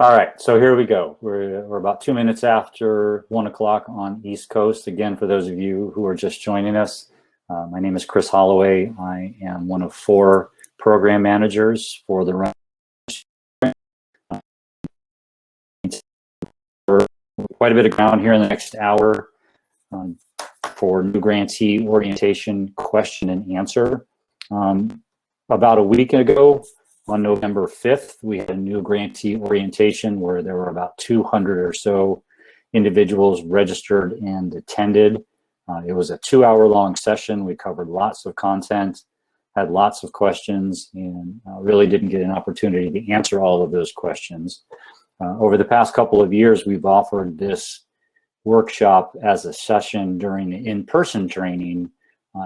All right, so here we go. We're about 2 minutes after 1 o'clock on East Coast. Again, for those of you who are just joining us, my name is Chris Holloway. I am one of 4 program managers for the Runaway. Quite a bit of ground here in the next hour for new grantee orientation question and answer. About a week ago, on November 5th, we had a new grantee orientation where there were about 200 or so individuals registered and attended. It was a 2-hour-long session. We covered lots of content, had lots of questions, and really didn't get an opportunity to answer all of those questions. Over the past couple of years, we've offered this workshop as a session during the in-person training,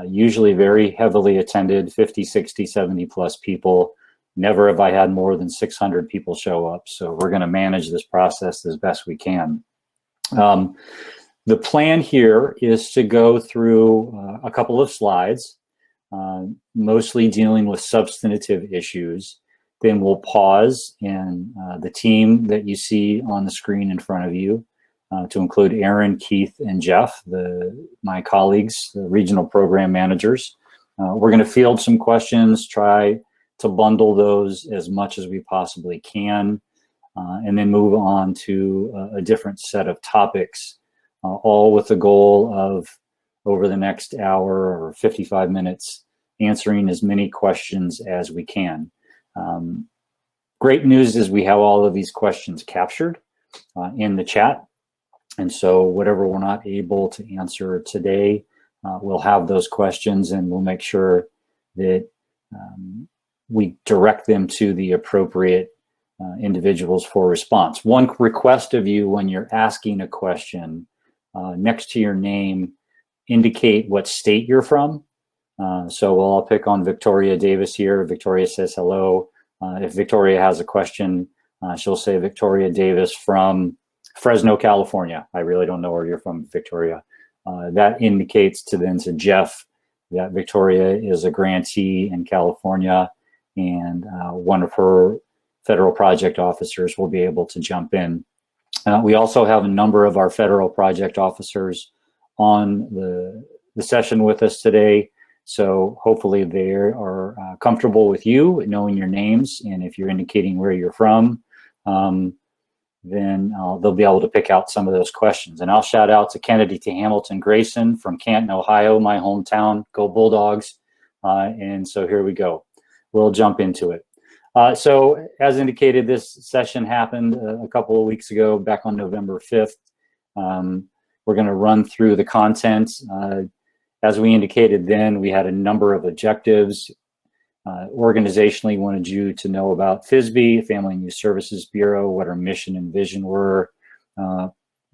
usually very heavily attended, 50, 60, 70 plus people. Never have I had more than 600 people show up, so we're going to manage this process as best we can. The plan here is to go through a couple of slides, mostly dealing with substantive issues. Then we'll pause, and the team that you see on the screen in front of you, to include Aaron, Keith, and Jeff, my colleagues, the regional program managers. We're going to field some questions, try to bundle those as much as we possibly can, and then move on to a different set of topics, all with the goal of, over the next hour or 55 minutes, answering as many questions as we can. Great news is we have all of these questions captured in the chat, and so whatever we're not able to answer today, we'll have those questions, and we'll make sure that we direct them to the appropriate individuals for response. One request of you when you're asking a question, next to your name, indicate what state you're from. So I'll pick on Victoria Davis here. Victoria says hello. If Victoria has a question, she'll say Victoria Davis from Fresno, California. I really don't know where you're from, Victoria. That indicates to Jeff that Victoria is a grantee in California, and one of her federal project officers will be able to jump in. We also have a number of our federal project officers on the session with us today, so hopefully they are comfortable with you, knowing your names, and if you're indicating where you're from, then they'll be able to pick out some of those questions. And I'll shout out to Kennedy to Hamilton Grayson from Canton, Ohio, my hometown. Go Bulldogs. And so here we go. We'll jump into it. So as indicated, this session happened a couple of weeks ago, back on November 5th. We're going to run through the content. As we indicated then, we had a number of objectives. Organizationally, wanted you to know about FSBE, Family and Youth Services Bureau, what our mission and vision were,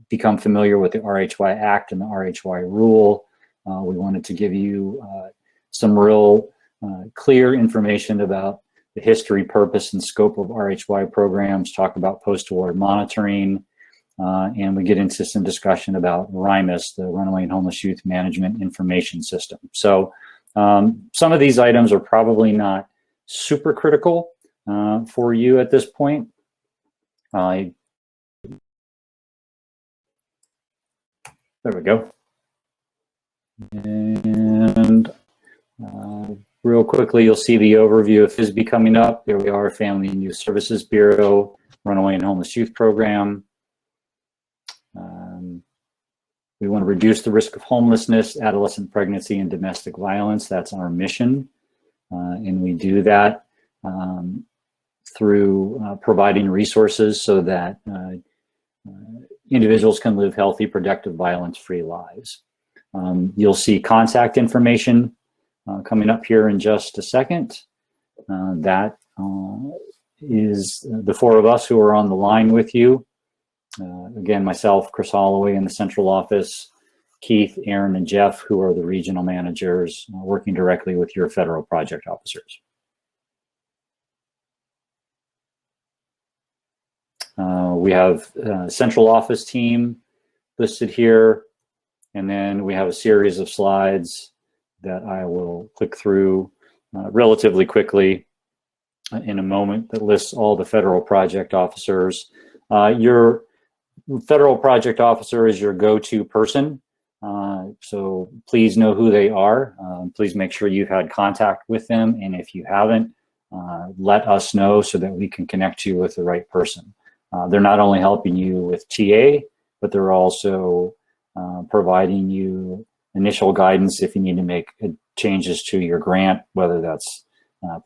become familiar with the RHY Act and the RHY rule. We wanted to give you some real clear information about the history, purpose, and scope of RHY programs, talk about post-award monitoring, and we get into some discussion about RHYMIS, the Runaway and Homeless Youth Management Information System. So some of these items are probably not super critical for you at this point. There we go. And real quickly, you'll see the overview of FSBE coming up. Here we are, Family and Youth Services Bureau, Runaway and Homeless Youth Program. We want to reduce the risk of homelessness, adolescent pregnancy, and domestic violence. That's our mission. And we do that through providing resources so that individuals can live healthy, productive, violence-free lives. You'll see contact information coming up here in just a second. That is the 4 of us who are on the line with you. Again, myself, Chris Holloway in the central office, Keith, Aaron, and Jeff, who are the regional managers working directly with your federal project officers. We have a central office team listed here, and then we have a series of slides that I will click through relatively quickly in a moment that lists all the federal project officers. Your federal project officer is your go-to person. So please know who they are. Please make sure you've had contact with them. And if you haven't, let us know so that we can connect you with the right person. They're not only helping you with TA, but they're also providing you initial guidance if you need to make changes to your grant, whether that's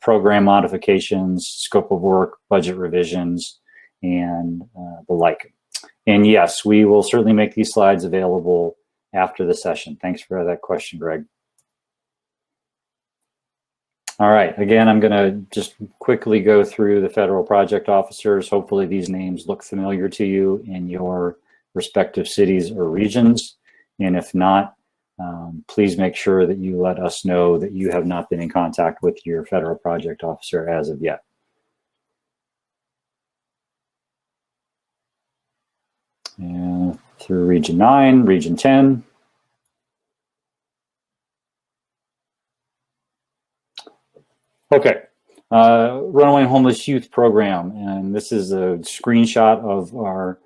program modifications, scope of work, budget revisions, and the like. And yes, we will certainly make these slides available after the session. Thanks for that question, Greg. All right, again, I'm gonna just quickly go through the federal project officers. Hopefully these names look familiar to you in your respective cities or regions. And if not, please make sure that you let us know that you have not been in contact with your federal project officer as of yet. And through Region 9, Region 10. Okay, Runaway and Homeless Youth Program, and this is a screenshot of our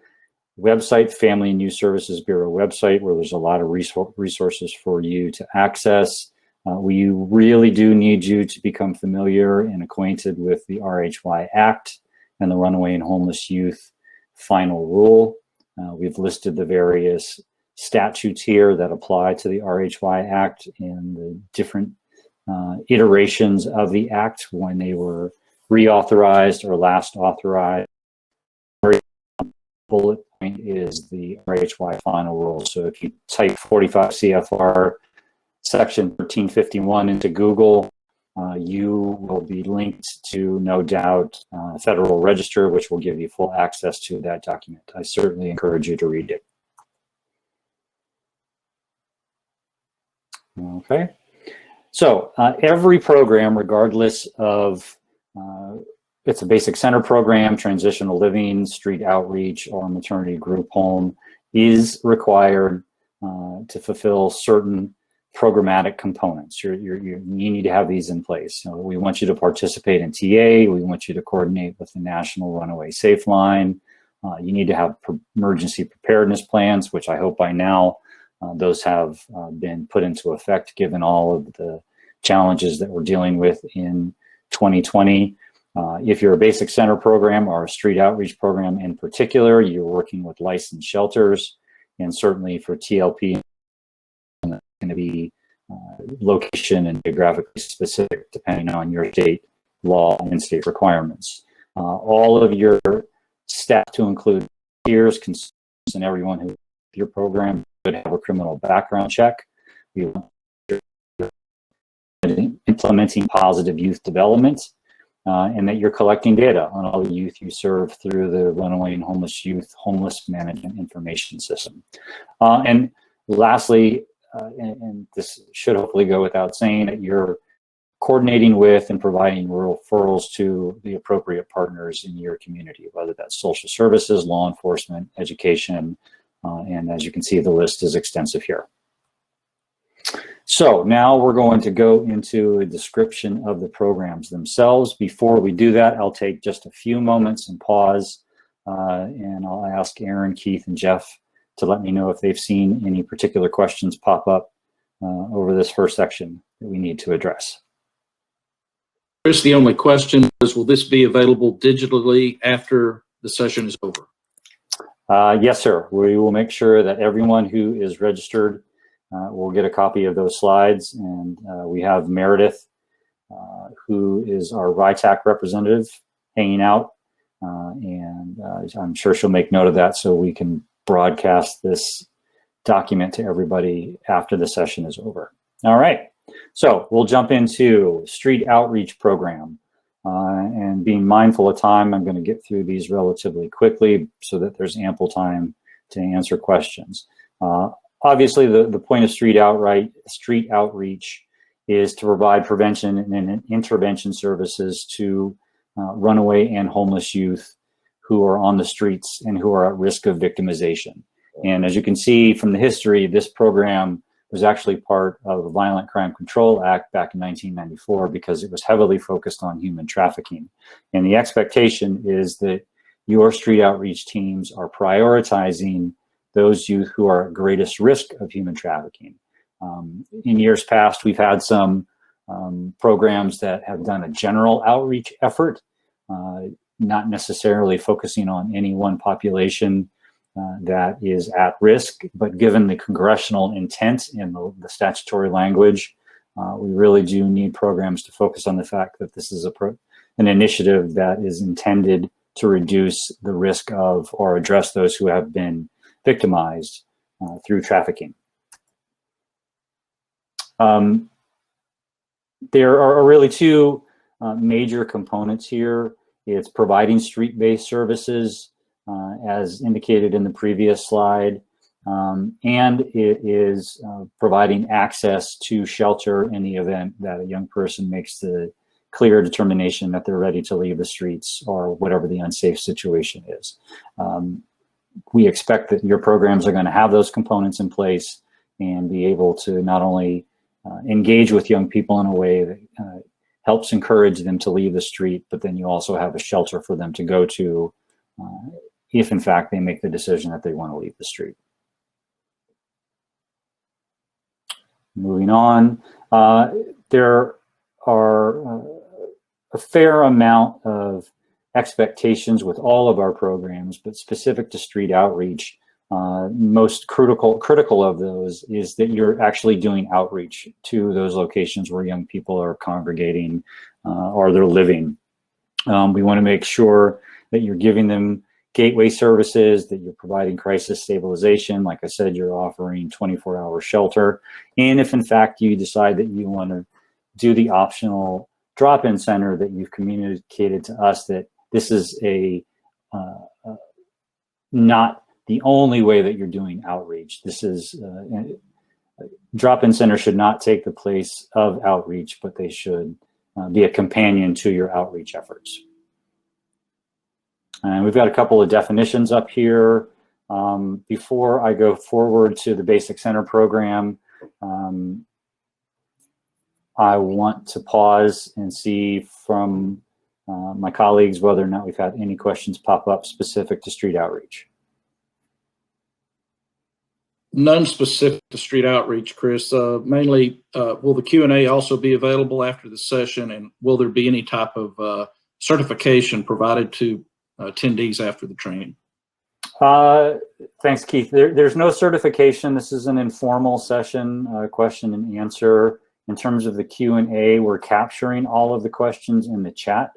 website, Family and Youth Services Bureau website, where there's a lot of resources for you to access. We really do need you to become familiar and acquainted with the RHY Act and the Runaway and Homeless Youth Final Rule. We've listed the various statutes here that apply to the RHY Act and the different iterations of the Act when they were reauthorized or last authorized. Bullet point is the RHY final rule. So if you type 45 CFR section 1351 into Google, you will be linked to, no doubt, Federal Register, which will give you full access to that document. I certainly encourage you to read it. Okay. So every program, regardless of it's a basic center program, transitional living, street outreach, or maternity group home, is required to fulfill certain programmatic components. You need to have these in place. So we want you to participate in TA. We want you to coordinate with the National Runaway Safe Line. You need to have emergency preparedness plans, which I hope by now those have been put into effect given all of the challenges that we're dealing with in 2020. If you're a basic center program or a street outreach program in particular, you're working with licensed shelters, and certainly for TLP, it's going to be location and geographically specific depending on your state law and state requirements. All of your staff, to include peers, consultants, and everyone who your program should have a criminal background check. We want implementing positive youth development. And that you're collecting data on all the youth you serve through the Runaway and Homeless Youth Homeless Management Information System. And lastly, and this should hopefully go without saying, that you're coordinating with and providing referrals to the appropriate partners in your community, whether that's social services, law enforcement, education, and as you can see, the list is extensive here. So now we're going to go into a description of the programs themselves. Before we do that, I'll take just a few moments and pause, and I'll ask Aaron, Keith, and Jeff to let me know if they've seen any particular questions pop up over this first section that we need to address. Chris, the only question is, will this be available digitally after the session is over? Yes, sir. We will make sure that everyone who is registered we'll get a copy of those slides, and we have Meredith, who is our RHY representative, hanging out, and I'm sure she'll make note of that so we can broadcast this document to everybody after the session is over. All right, so we'll jump into street outreach program, and being mindful of time, I'm going to get through these relatively quickly so that there's ample time to answer questions. Obviously, the point of street outreach is to provide prevention and intervention services to runaway and homeless youth who are on the streets and who are at risk of victimization. And as you can see from the history, this program was actually part of the Violent Crime Control Act back in 1994 because it was heavily focused on human trafficking. And the expectation is that your street outreach teams are prioritizing those youth who are at greatest risk of human trafficking. In years past, we've had some programs that have done a general outreach effort, not necessarily focusing on any one population that is at risk, but given the congressional intent and the statutory language, we really do need programs to focus on the fact that this is an initiative that is intended to reduce the risk of or address those who have been victimized through trafficking. There are really two major components here. It's providing street-based services, as indicated in the previous slide, and it is providing access to shelter in the event that a young person makes the clear determination that they're ready to leave the streets or whatever the unsafe situation is. We expect that your programs are going to have those components in place and be able to not only engage with young people in a way that helps encourage them to leave the street, but then you also have a shelter for them to go to if in fact they make the decision that they want to leave the street. Moving on, there are a fair amount of expectations with all of our programs, but specific to street outreach, most critical of those is that you're actually doing outreach to those locations where young people are congregating or they're living. We want to make sure that you're giving them gateway services, that you're providing crisis stabilization. Like I said, you're offering 24-hour shelter. And if in fact you decide that you want to do the optional drop-in center, that you've communicated to us that this is not the only way that you're doing outreach. This is drop-in center should not take the place of outreach, but they should be a companion to your outreach efforts. And we've got a couple of definitions up here. Before I go forward to the Basic Center program, I want to pause and see from my colleagues whether or not we've had any questions pop up specific to street outreach. None specific to street outreach, Chris. Mainly, will the Q&A also be available after the session, and will there be any type of certification provided to attendees after the training? Thanks, Keith. There's no certification. This is an informal session, question and answer. In terms of the Q&A, we're capturing all of the questions in the chat.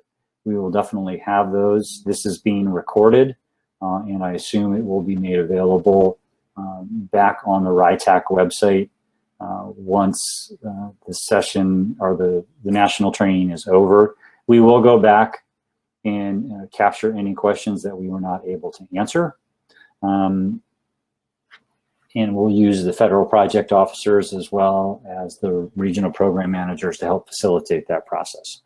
We will definitely have those. This is being recorded, and I assume it will be made available back on the RHY website once the session or the national training is over. We will go back and capture any questions that we were not able to answer. And we'll use the federal project officers as well as the regional program managers to help facilitate that process.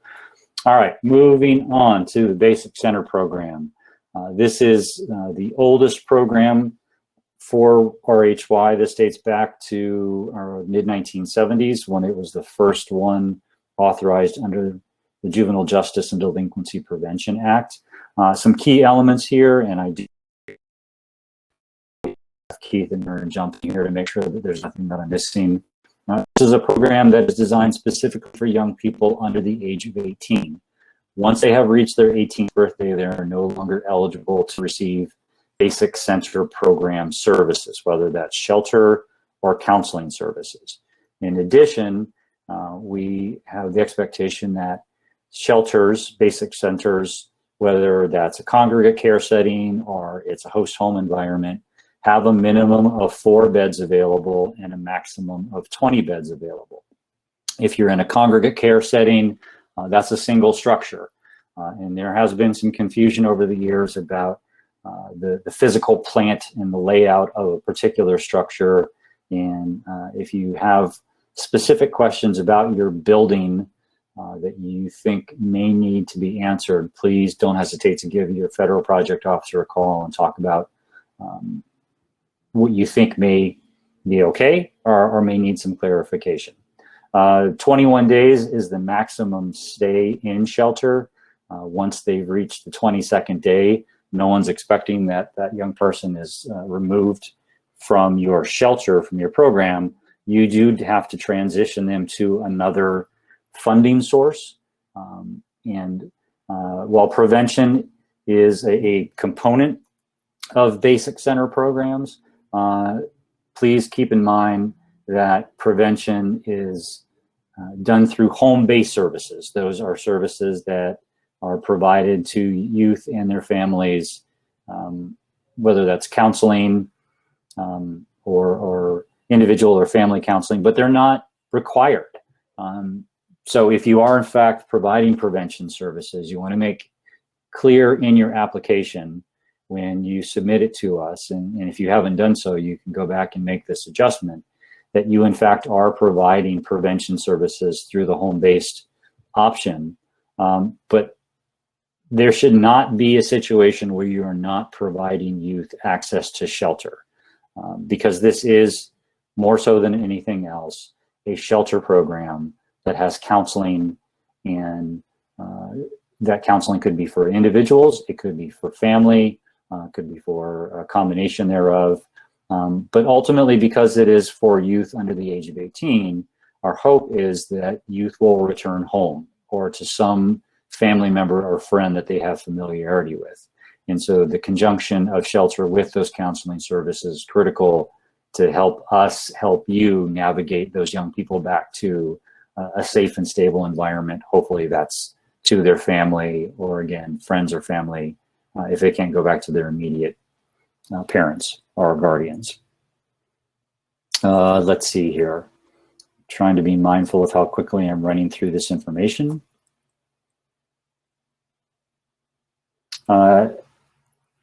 All right, moving on to the Basic Center program. This is the oldest program for RHY. This dates back to our mid-1970s when it was the first one authorized under the Juvenile Justice and Delinquency Prevention Act. Some key elements here, and I do have Keith and Aaron jumping here to make sure that there's nothing that I'm missing. This is a program that is designed specifically for young people under the age of 18. Once they have reached their 18th birthday, they are no longer eligible to receive Basic Center program services, whether that's shelter or counseling services. In addition, we have the expectation that shelters, basic centers, whether that's a congregate care setting or it's a host home environment, have a minimum of 4 beds available and a maximum of 20 beds available. If you're in a congregate care setting, that's a single structure. And there has been some confusion over the years about the physical plant and the layout of a particular structure. And if you have specific questions about your building that you think may need to be answered, please don't hesitate to give your federal project officer a call and talk about what you think may be okay or may need some clarification. 21 days is the maximum stay in shelter. Once they've reached the 22nd day, no one's expecting that that young person is removed from your shelter, from your program, you do have to transition them to another funding source. While prevention is a component of basic center programs, please keep in mind that prevention is done through home-based services. Those are services that are provided to youth and their families, whether that's counseling or individual or family counseling, but they're not required. So if you are in fact providing prevention services, you want to make clear in your application when you submit it to us, and if you haven't done so, you can go back and make this adjustment, that you in fact are providing prevention services through the home-based option. But there should not be a situation where you are not providing youth access to shelter, because this is, more so than anything else, a shelter program that has counseling, and that counseling could be for individuals, it could be for family, it could be for a combination thereof. But ultimately, because it is for youth under the age of 18, our hope is that youth will return home or to some family member or friend that they have familiarity with. And so the conjunction of shelter with those counseling services is critical to help us help you navigate those young people back to a safe and stable environment. Hopefully that's to their family, or again, friends or family, if they can't go back to their immediate parents or guardians. Let's see here. Trying to be mindful of how quickly I'm running through this information.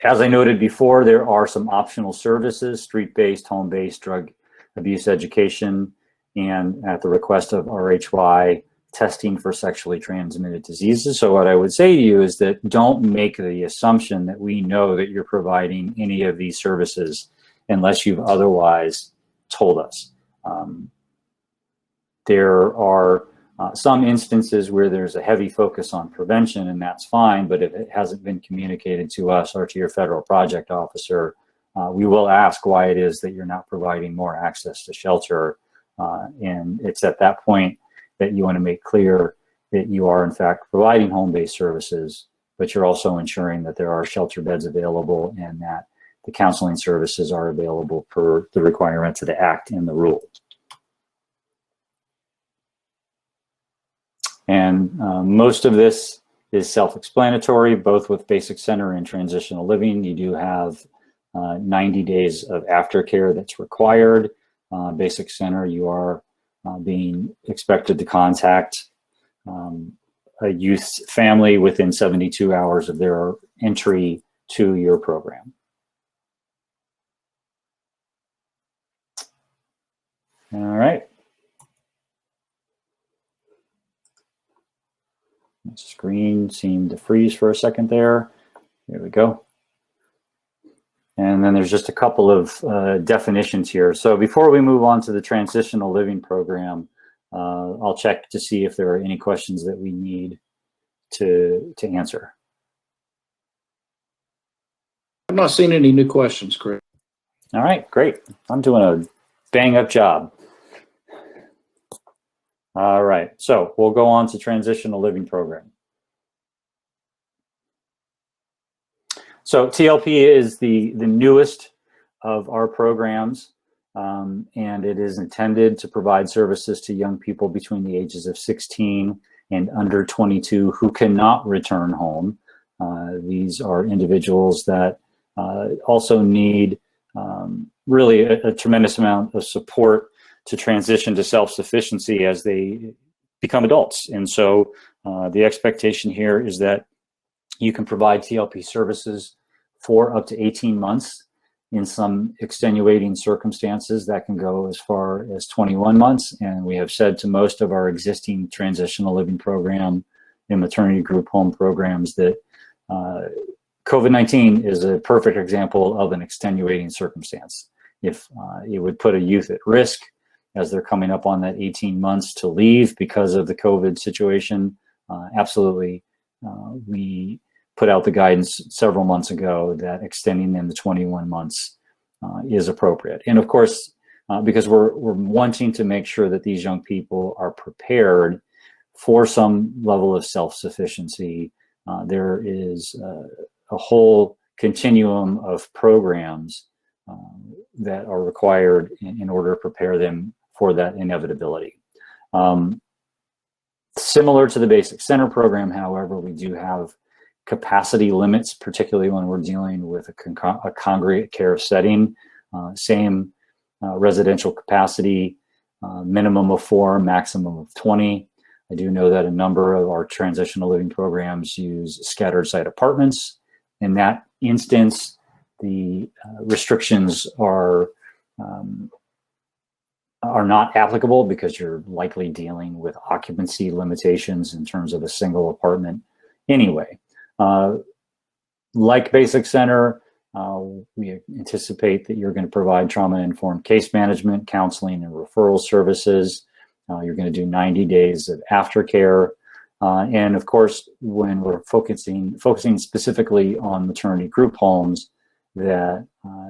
As I noted before, there are some optional services: street-based, home-based drug abuse education, and at the request of RHY, testing for sexually transmitted diseases. So what I would say to you is that don't make the assumption that we know that you're providing any of these services unless you've otherwise told us. There are some instances where there's a heavy focus on prevention, and that's fine, but if it hasn't been communicated to us or to your federal project officer, we will ask why it is that you're not providing more access to shelter. And it's at that point that you want to make clear that you are in fact providing home-based services, but you're also ensuring that there are shelter beds available and that the counseling services are available per the requirements of the Act and the rule. And most of this is self-explanatory, both with Basic Center and Transitional Living. You do have 90 days of aftercare that's required. Basic Center, you are being expected to contact a youth's family within 72 hours of their entry to your program. All right. My screen seemed to freeze for a second there. There we go. And then there's just a couple of definitions here. So before we move on to the Transitional Living Program, I'll check to see if there are any questions that we need to answer. I'm not seeing any new questions, Chris. All right, great. I'm doing a bang up job. All right, so we'll go on to Transitional Living Program. So TLP is the newest of our programs, and it is intended to provide services to young people between the ages of 16 and under 22 who cannot return home. These are individuals that also need really a tremendous amount of support to transition to self-sufficiency as they become adults. And so the expectation here is that you can provide TLP services for up to 18 months. In some extenuating circumstances, that can go as far as 21 months. And we have said to most of our existing Transitional Living Program and maternity group home programs that COVID-19 is a perfect example of an extenuating circumstance. If it would put a youth at risk as they're coming up on that 18 months to leave because of the COVID situation, absolutely, we put out the guidance several months ago that extending them to 21 months is appropriate. And of course, because we're wanting to make sure that these young people are prepared for some level of self-sufficiency, there is a whole continuum of programs that are required in order to prepare them for that inevitability. Similar to the Basic Center program, however, we do have capacity limits, particularly when we're dealing with a congregate care setting. Same residential capacity, minimum of 4, maximum of 20. I do know that a number of our transitional living programs use scattered site apartments. In that instance, the restrictions are not applicable because you're likely dealing with occupancy limitations in terms of a single apartment anyway. Like Basic Center, we anticipate that you're going to provide trauma-informed case management, counseling, and referral services. You're going to do 90 days of aftercare. And of course, when we're focusing specifically on maternity group homes, that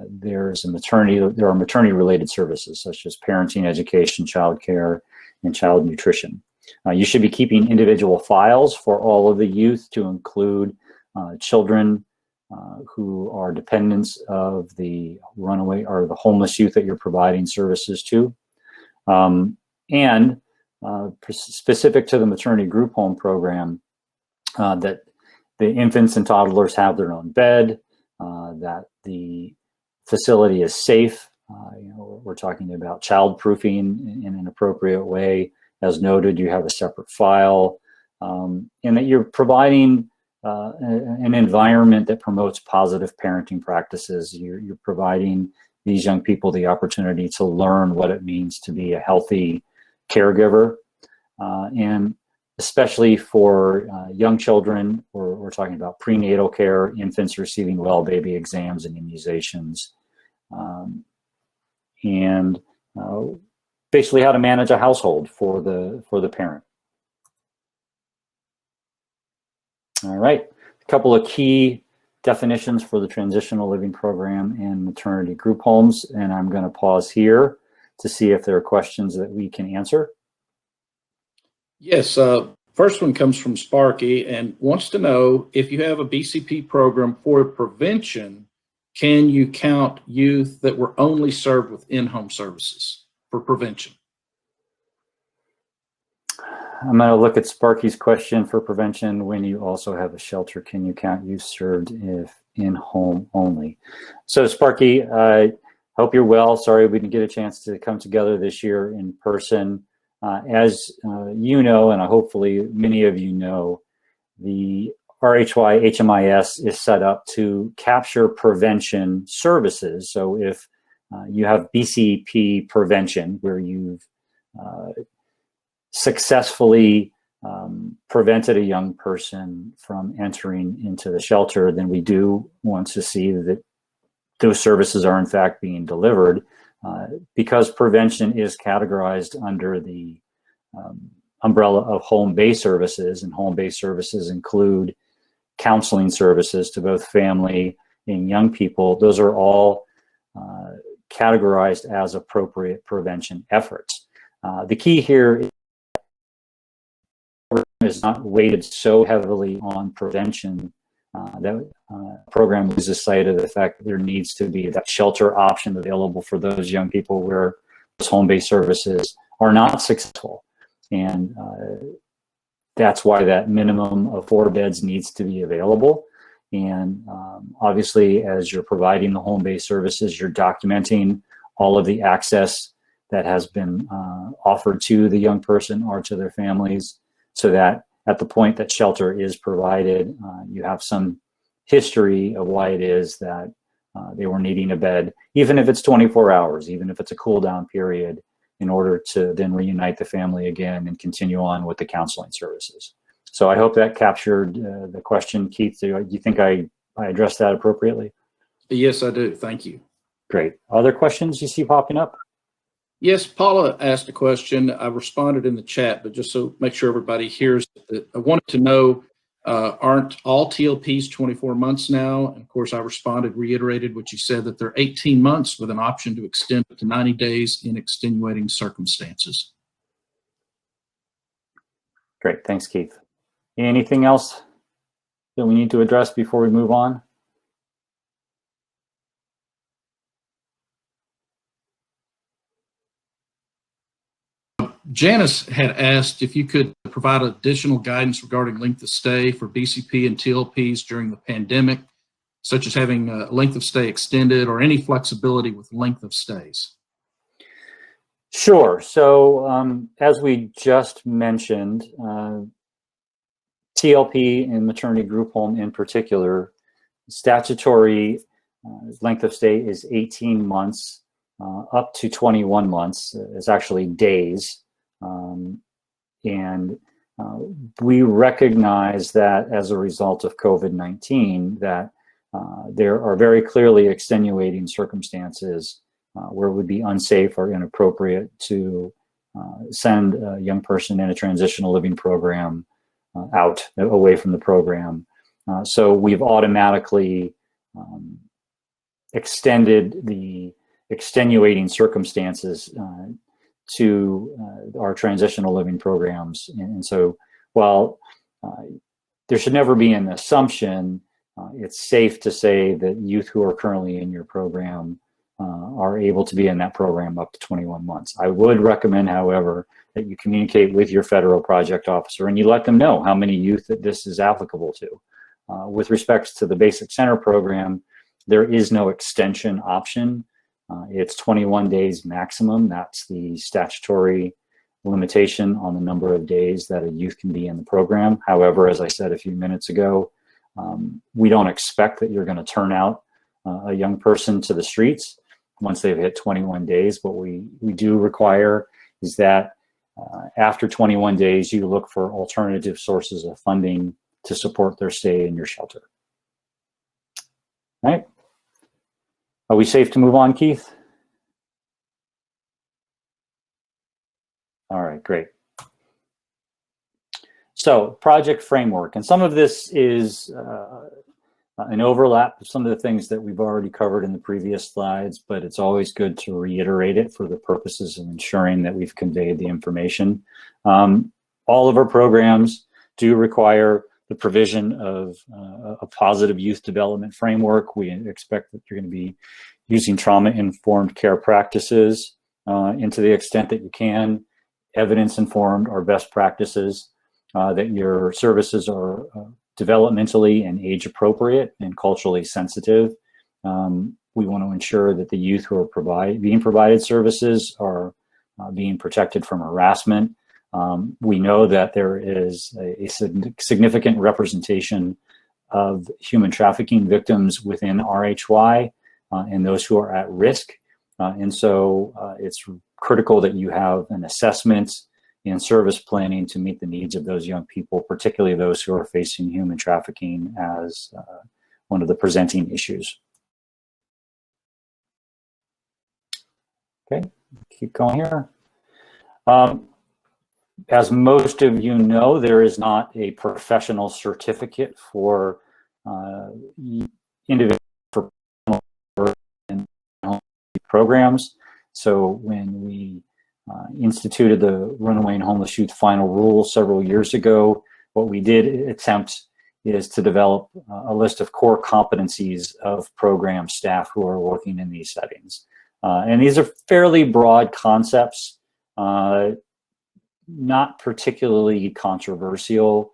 there are maternity-related services such as parenting, education, childcare, and child nutrition. You should be keeping individual files for all of the youth to include children who are dependents of the runaway or the homeless youth that you're providing services to. And specific to the maternity group home program, that the infants and toddlers have their own bed, that the facility is safe. We're talking about child-proofing in an appropriate way. As noted, you have a separate file, and that you're providing an environment that promotes positive parenting practices. You're providing these young people the opportunity to learn what it means to be a healthy caregiver. And especially for young children, we're talking about prenatal care, infants receiving well baby exams and immunizations, and basically how to manage a household for the parent. All right, a couple of key definitions for the transitional living program and maternity group homes, and I'm going to pause here to see if there are questions that we can answer. Yes, first one comes from Sparky and wants to know, if you have a BCP program for prevention, can you count youth that were only served with in-home services for prevention? I'm going to look at Sparky's question for prevention. When you also have a shelter, can you count youth served if in-home only? So Sparky, I hope you're well. Sorry we didn't get a chance to come together this year in person. As you know, and hopefully many of you know, the RHY HMIS is set up to capture prevention services. So if you have BCP prevention, where you've successfully prevented a young person from entering into the shelter, then we do want to see that those services are in fact being delivered, because prevention is categorized under the umbrella of home-based services, and home-based services include counseling services to both family and young people. Those are all categorized as appropriate prevention efforts. The key here is not weighted so heavily on prevention that program loses sight of the fact that there needs to be that shelter option available for those young people where those home-based services are not successful. And that's why that minimum of 4 beds needs to be available. And obviously, as you're providing the home-based services, you're documenting all of the access that has been offered to the young person or to their families, so that at the point that shelter is provided, you have some history of why it is that they were needing a bed, even if it's 24 hours, even if it's a cool down period, in order to then reunite the family again and continue on with the counseling services. So I hope that captured the question. Keith, do you think I addressed that appropriately? Yes, I do. Thank you. Great. Other questions you see popping up? Yes, Paula asked a question. I responded in the chat, but just so make sure everybody hears it, I wanted to know Aren't all TLPs 24 months now? And of course, I reiterated what you said, that they're 18 months with an option to extend it to 90 days in extenuating circumstances. Great, thanks, Keith. Anything else that we need to address before we move on? Janice had asked if you could provide additional guidance regarding length of stay for BCP and TLPs during the pandemic, such as having length of stay extended or any flexibility with length of stays. Sure. So as we just mentioned, TLP and maternity group home in particular, statutory length of stay is 18 months up to 21 months. It's actually days. We recognize that as a result of COVID-19 that there are very clearly extenuating circumstances where it would be unsafe or inappropriate to send a young person in a transitional living program out, away from the program. So we've automatically extended the extenuating circumstances to our transitional living programs. And so while there should never be an assumption, it's safe to say that youth who are currently in your program are able to be in that program up to 21 months. I would recommend, however, that you communicate with your federal project officer and you let them know how many youth that this is applicable to. With respect to the Basic Center program, there is no extension option. It's 21 days maximum. That's the statutory limitation on the number of days that a youth can be in the program. However, as I said a few minutes ago, we don't expect that you're going to turn out a young person to the streets once they've hit 21 days. What we do require is that after 21 days, you look for alternative sources of funding to support their stay in your shelter. All right. Are we safe to move on, Keith? All right, great. So project framework, and some of this is an overlap of some of the things that we've already covered in the previous slides, but it's always good to reiterate it for the purposes of ensuring that we've conveyed the information. All of our programs do require the provision of a positive youth development framework. We expect that you're going to be using trauma-informed care practices into the extent that you can, evidence-informed or best practices, that your services are developmentally and age-appropriate and culturally sensitive. We want to ensure that the youth who are being provided services are being protected from harassment. We know that there is a significant representation of human trafficking victims within RHY and those who are at risk. And so it's critical that you have an assessment and service planning to meet the needs of those young people, particularly those who are facing human trafficking as one of the presenting issues. Okay, keep going here. As most of you know, there is not a professional certificate for individual programs. So when we instituted the Runaway and Homeless Youth Final Rule several years ago, what we did attempt is to develop a list of core competencies of program staff who are working in these settings. And these are fairly broad concepts, not particularly controversial,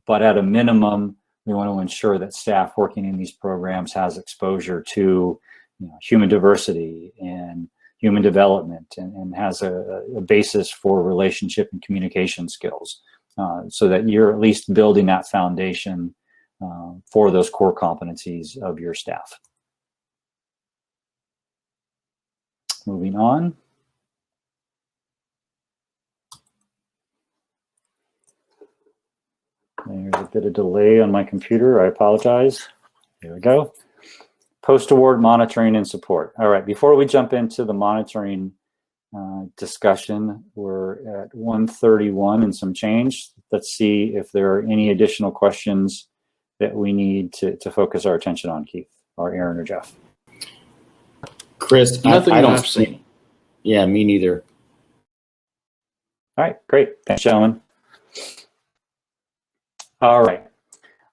but at a minimum, we want to ensure that staff working in these programs has exposure to human diversity and human development and has a basis for relationship and communication skills, so that you're at least building that foundation for those core competencies of your staff. Moving on. There's a bit of delay on my computer. I apologize. There we go. Post-award monitoring and support. All right, before we jump into the monitoring discussion, we're at 1:31 and some change. let's see if there are any additional questions that we need to focus our attention on, Keith, or Aaron, or Jeff. Chris, nothing that I've seen. Yeah, me neither. All right, great. Thanks, gentlemen. All right.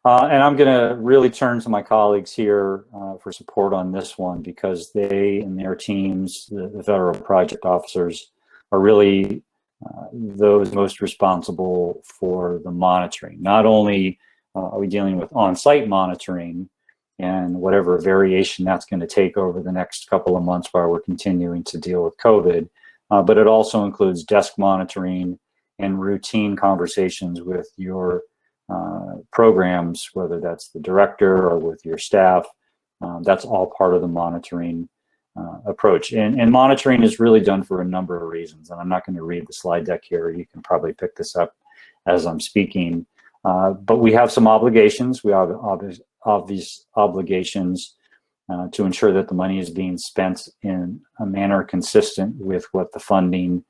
And I'm going to really turn to my colleagues here for support on this one, because they and their teams, the federal project officers, are really those most responsible for the monitoring. Not only are we dealing with on-site monitoring and whatever variation that's going to take over the next couple of months while we're continuing to deal with COVID, but it also includes desk monitoring and routine conversations with your programs, whether that's the director or with your staff. That's all part of the monitoring approach. And monitoring is really done for a number of reasons. And I'm not going to read the slide deck here. You can probably pick this up as I'm speaking. But we have some obligations. We have obvious obligations to ensure that the money is being spent in a manner consistent with what the funding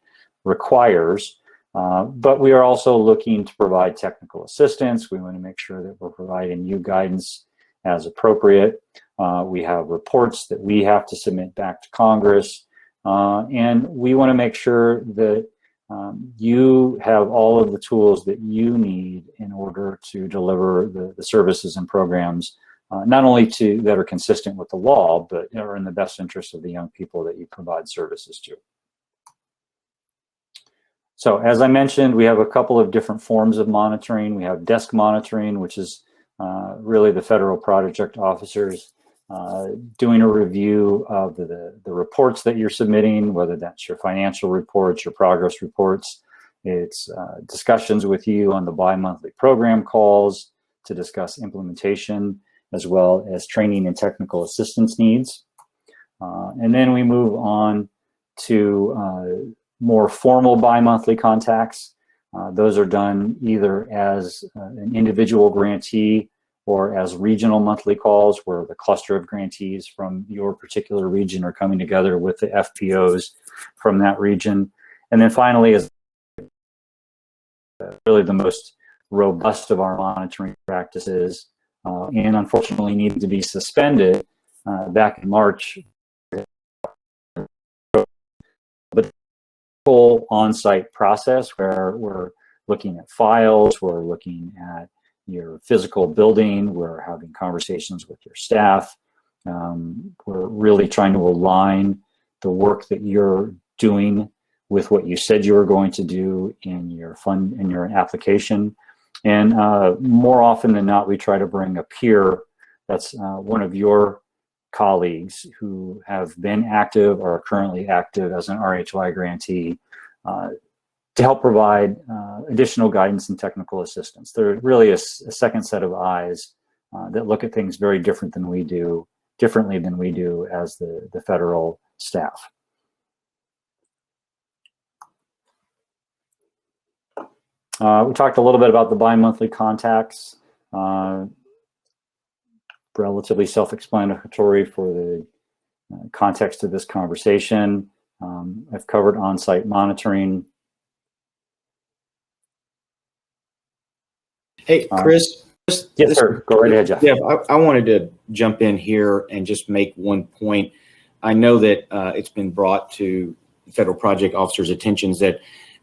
requires. But we are also looking to provide technical assistance. We want to make sure that we're providing you guidance as appropriate. We have reports that we have to submit back to Congress. And we want to make sure that you have all of the tools that you need in order to deliver the services and programs, not only that are consistent with the law, but are in the best interest of the young people that you provide services to. So as I mentioned, we have a couple of different forms of monitoring. We have desk monitoring, which is really the federal project officers doing a review of the reports that you're submitting, whether that's your financial reports, your progress reports. It's discussions with you on the bi-monthly program calls to discuss implementation, as well as training and technical assistance needs. And then we move on to more formal bi-monthly contacts. Those are done either as an individual grantee or as regional monthly calls, where the cluster of grantees from your particular region are coming together with the FPOs from that region. And then finally, is really the most robust of our monitoring practices, and unfortunately needed to be suspended back in March. But full on-site process where we're looking at files, we're looking at your physical building, we're having conversations with your staff. We're really trying to align the work that you're doing with what you said you were going to do in your application. And more often than not, we try to bring a peer that's one of your colleagues who have been active or are currently active as an RHY grantee to help provide additional guidance and technical assistance. They're really a second set of eyes that look at things very differently than we do as the federal staff. We talked a little bit about the bi-monthly contacts. Relatively self-explanatory for the context of this conversation. I've covered on-site monitoring. Hey, Chris. Yes, sir. Go right ahead, Jeff. Yeah, I wanted to jump in here and just make one point. I know that it's been brought to federal project officers' attentions that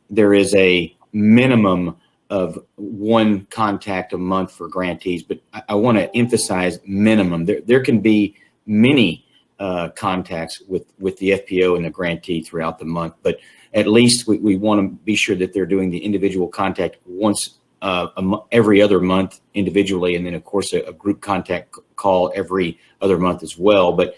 there is a minimum of one contact a month for grantees, but I want to emphasize minimum. There can be many contacts with the FPO and the grantee throughout the month, but at least we want to be sure that they're doing the individual contact once every other month individually, and then of course a group contact call every other month as well. But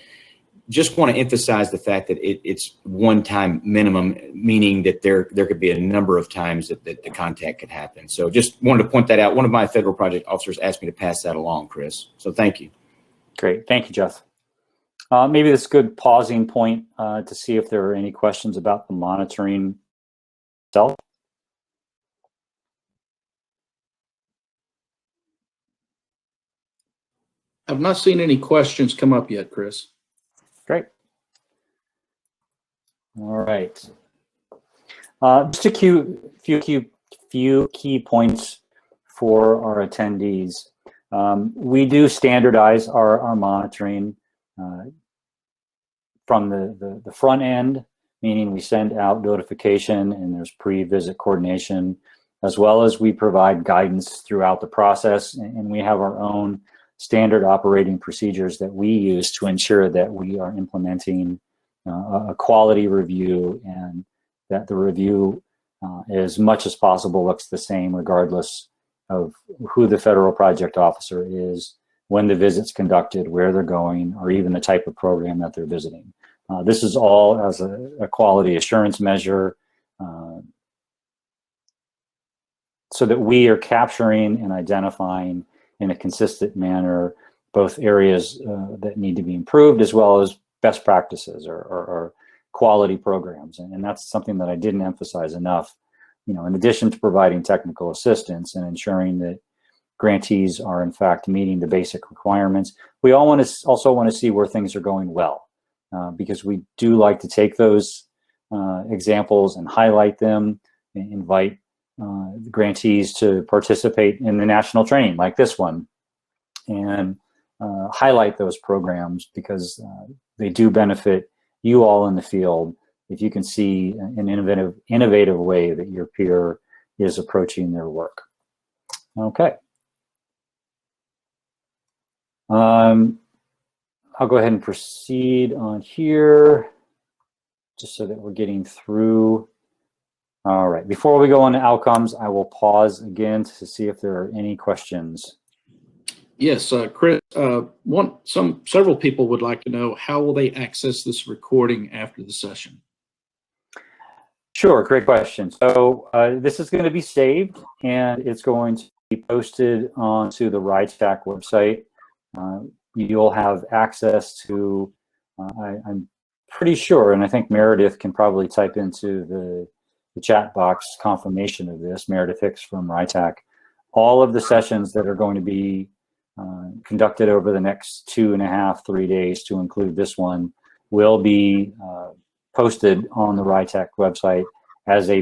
just want to emphasize the fact that it's one-time minimum, meaning that there could be a number of times that the contact could happen. So just wanted to point that out. One of my federal project officers asked me to pass that along, Chris. So thank you. Great. Thank you, Jeff. Maybe this is a good pausing point to see if there are any questions about the monitoring itself. I've not seen any questions come up yet, Chris. Great. All right. Just a few few key points for our attendees. We do standardize our monitoring from the front end, meaning we send out notification and there's pre-visit coordination, as well as we provide guidance throughout the process, and we have our own standard operating procedures that we use to ensure that we are implementing a quality review, and that the review as much as possible looks the same regardless of who the federal project officer is, when the visit's conducted, where they're going, or even the type of program that they're visiting. This is all as a quality assurance measure, so that we are capturing and identifying in a consistent manner both areas that need to be improved, as well as best practices or quality programs. And that's something that I didn't emphasize enough. You know, in addition to providing technical assistance and ensuring that grantees are in fact meeting the basic requirements, we also want to see where things are going well, because we do like to take those examples and highlight them, and invite the grantees to participate in the national training like this one, and highlight those programs, because they do benefit you all in the field if you can see an innovative way that your peer is approaching their work. Okay. I'll go ahead and proceed on here, just so that we're getting through. All right, before we go on to outcomes, I will pause again to see if there are any questions. Yes, Chris, several people would like to know, how will they access this recording after the session? Sure, great question. So this is going to be saved, and it's going to be posted onto the RHY website. You'll have access to, I'm pretty sure, and I think Meredith can probably type into the chat box confirmation of this, Meredith Hicks from RHY. All of the sessions that are going to be conducted over the next 2.5, 3 days, to include this one, will be posted on the RHY website as a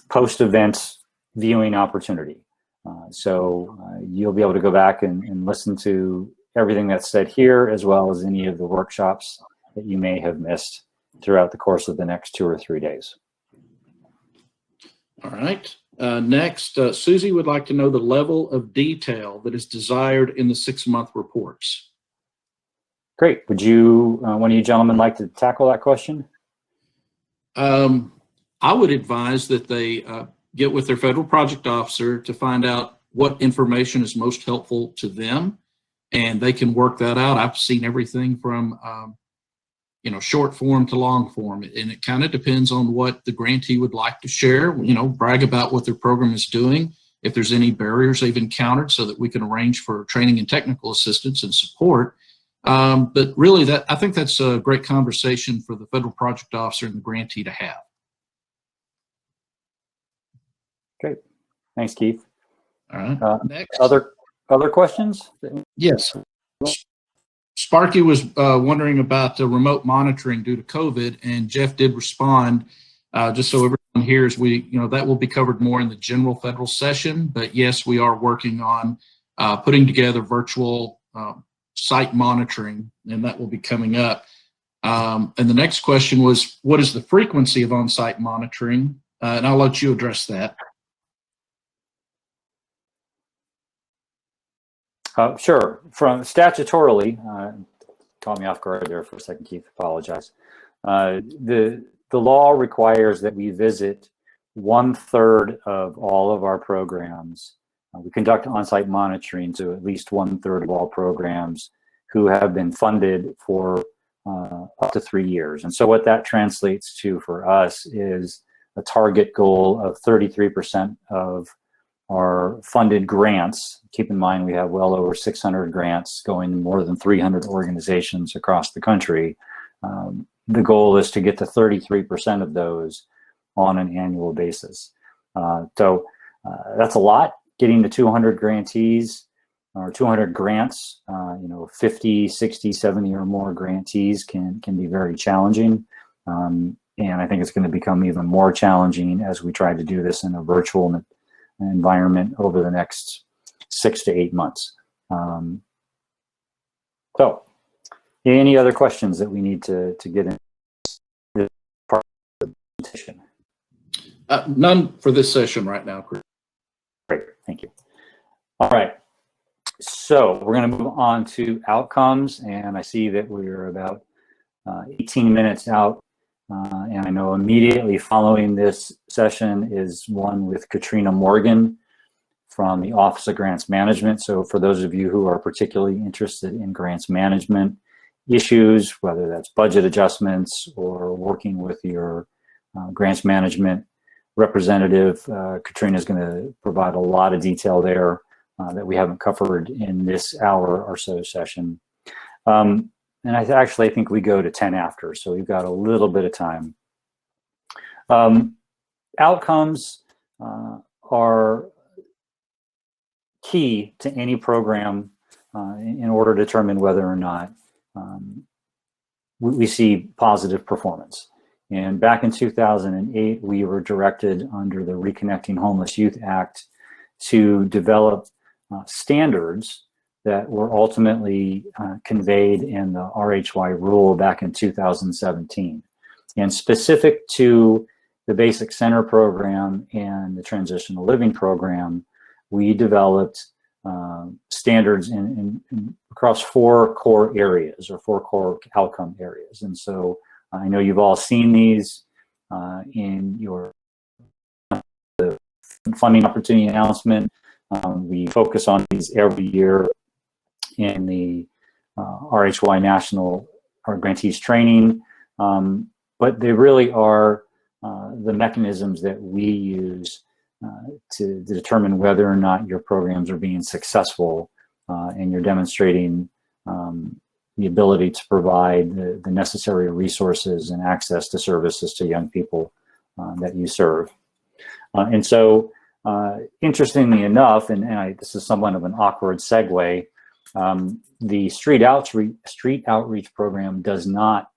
post-event viewing opportunity. So you'll be able to go back and listen to everything that's said here, as well as any of the workshops that you may have missed throughout the course of the next 2 or 3 days. All right. Next, Susie would like to know the level of detail that is desired in the 6-month reports. Great. Would you, one of you gentlemen, like to tackle that question? I would advise that they get with their federal project officer to find out what information is most helpful to them, and they can work that out. I've seen everything from short form to long form, and it kind of depends on what the grantee would like to share. Brag about what their program is doing, if there's any barriers they've encountered, so that we can arrange for training and technical assistance and support. But really, I think that's a great conversation for the federal project officer and the grantee to have. Great. Thanks, Keith. All right. Next. Other questions? Yes. Sparky was wondering about the remote monitoring due to COVID, and Jeff did respond. Just so everyone hears, that will be covered more in the general federal session. But yes, we are working on putting together virtual site monitoring, and that will be coming up. And the next question was, what is the frequency of on-site monitoring? And I'll let you address that. Sure. From statutorily, caught me off guard there for a second, Keith. Apologize. The law requires that we visit 1/3 of all of our programs. We conduct on-site monitoring to at least 1/3 of all programs who have been funded for up to 3 years. And so what that translates to for us is a target goal of 33% of our funded grants. Keep in mind, we have well over 600 grants going to more than 300 organizations across the country. The goal is to get to 33% of those on an annual basis. So that's a lot. Getting to 200 grantees or 200 grants, 50, 60, 70 or more grantees can be very challenging. And I think it's going to become even more challenging as we try to do this in a virtual environment over the next 6 to 8 months. So, any other questions that we need to get in this part of the presentation? None for this session right now, Chris. Great, thank you. All right, so we're going to move on to outcomes, and I see that we're about 18 minutes out, and I know immediately following this session is one with Katrina Morgan from the Office of Grants Management. So for those of you who are particularly interested in grants management issues, whether that's budget adjustments or working with your grants management representative, Katrina is going to provide a lot of detail there that we haven't covered in this hour or so session. And I actually think we go to 10 after, so we've got a little bit of time. Outcomes are key to any program in order to determine whether or not we see positive performance. And back in 2008, we were directed under the Reconnecting Homeless Youth Act to develop standards that were ultimately conveyed in the RHY rule back in 2017. And specific to the Basic Center program and the Transitional Living program, we developed standards across 4 core areas, or 4 core outcome areas. And so I know you've all seen these in your funding opportunity announcement. We focus on these every year in the RHY National or Grantees training, but they really are the mechanisms that we use to determine whether or not your programs are being successful and you're demonstrating the ability to provide the necessary resources and access to services to young people that you serve. And so, interestingly enough, and this is somewhat of an awkward segue, the street outreach program does not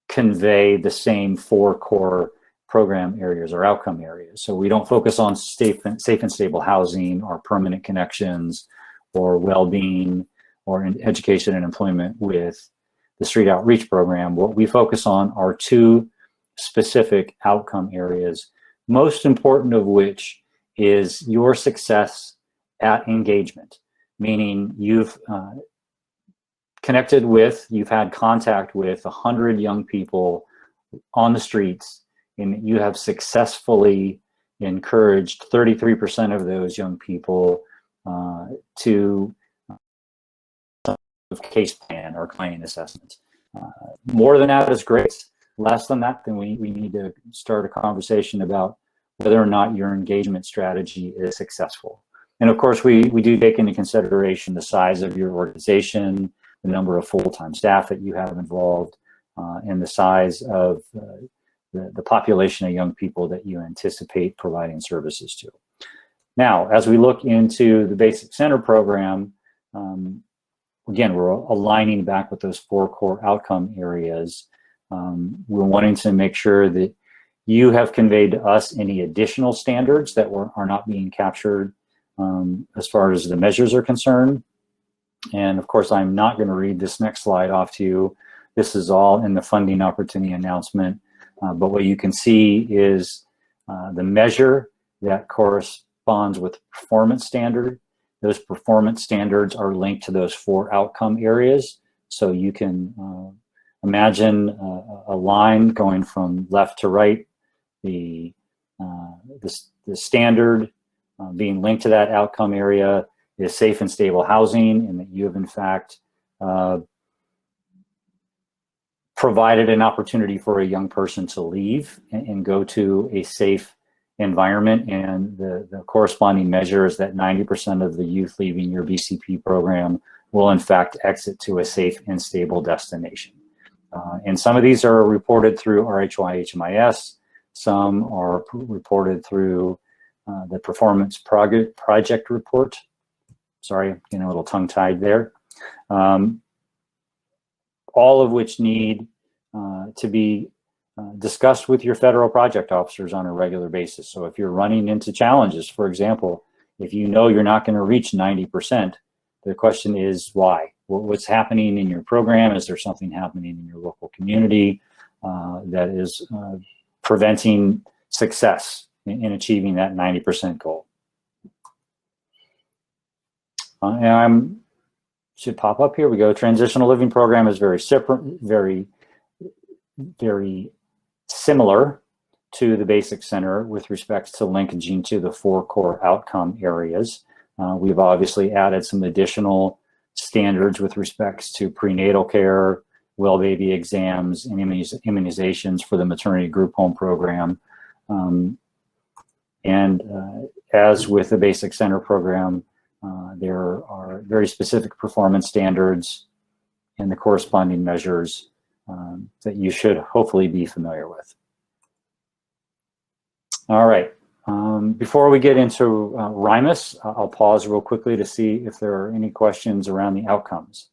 convey the same 4 core program areas or outcome areas. So we don't focus on safe and stable housing or permanent connections or well-being or in education and employment with the street outreach program. What we focus on are 2 specific outcome areas, most important of which is your success at engagement, meaning you've connected with, you've had contact with 100 young people on the streets, and you have successfully encouraged 33% of those young people to case plan or client assessment. More than that is great. Less than that, then we need to start a conversation about whether or not your engagement strategy is successful. And of course, we do take into consideration the size of your organization, the number of full-time staff that you have involved, and the size of the population of young people that you anticipate providing services to. Now, as we look into the Basic Center program, again, we're aligning back with those 4 core outcome areas. We're wanting to make sure that you have conveyed to us any additional standards that are not being captured as far as the measures are concerned. And of course, I'm not going to read this next slide off to you. This is all in the funding opportunity announcement. But what you can see is the measure that corresponds with performance standard. Those performance standards are linked to those 4 outcome areas. So you can imagine a line going from left to right, the standard being linked to that outcome area is safe and stable housing, and that you have in fact provided an opportunity for a young person to leave and go to a safe environment. And the corresponding measure is that 90% of the youth leaving your BCP program will in fact exit to a safe and stable destination. And some of these are reported through RHY HMIS. Some are reported through the Performance Project Report. Sorry, getting a little tongue-tied there. All of which need to be discussed with your federal project officers on a regular basis. So if you're running into challenges, for example, if you know you're not going to reach 90%, the question is why? What's happening in your program? Is there something happening in your local community that is preventing success in achieving that 90% goal? And should pop up here. We go. Transitional living program is very separate, very similar to the basic center with respect to linkaging to the 4 core outcome areas. We've obviously added some additional standards with respects to prenatal care, well baby exams, and immunizations for the maternity group home program. As with the basic center program, there are very specific performance standards and the corresponding measures that you should hopefully be familiar with. All right, before we get into RHYMIS, I'll pause real quickly to see if there are any questions around the outcomes.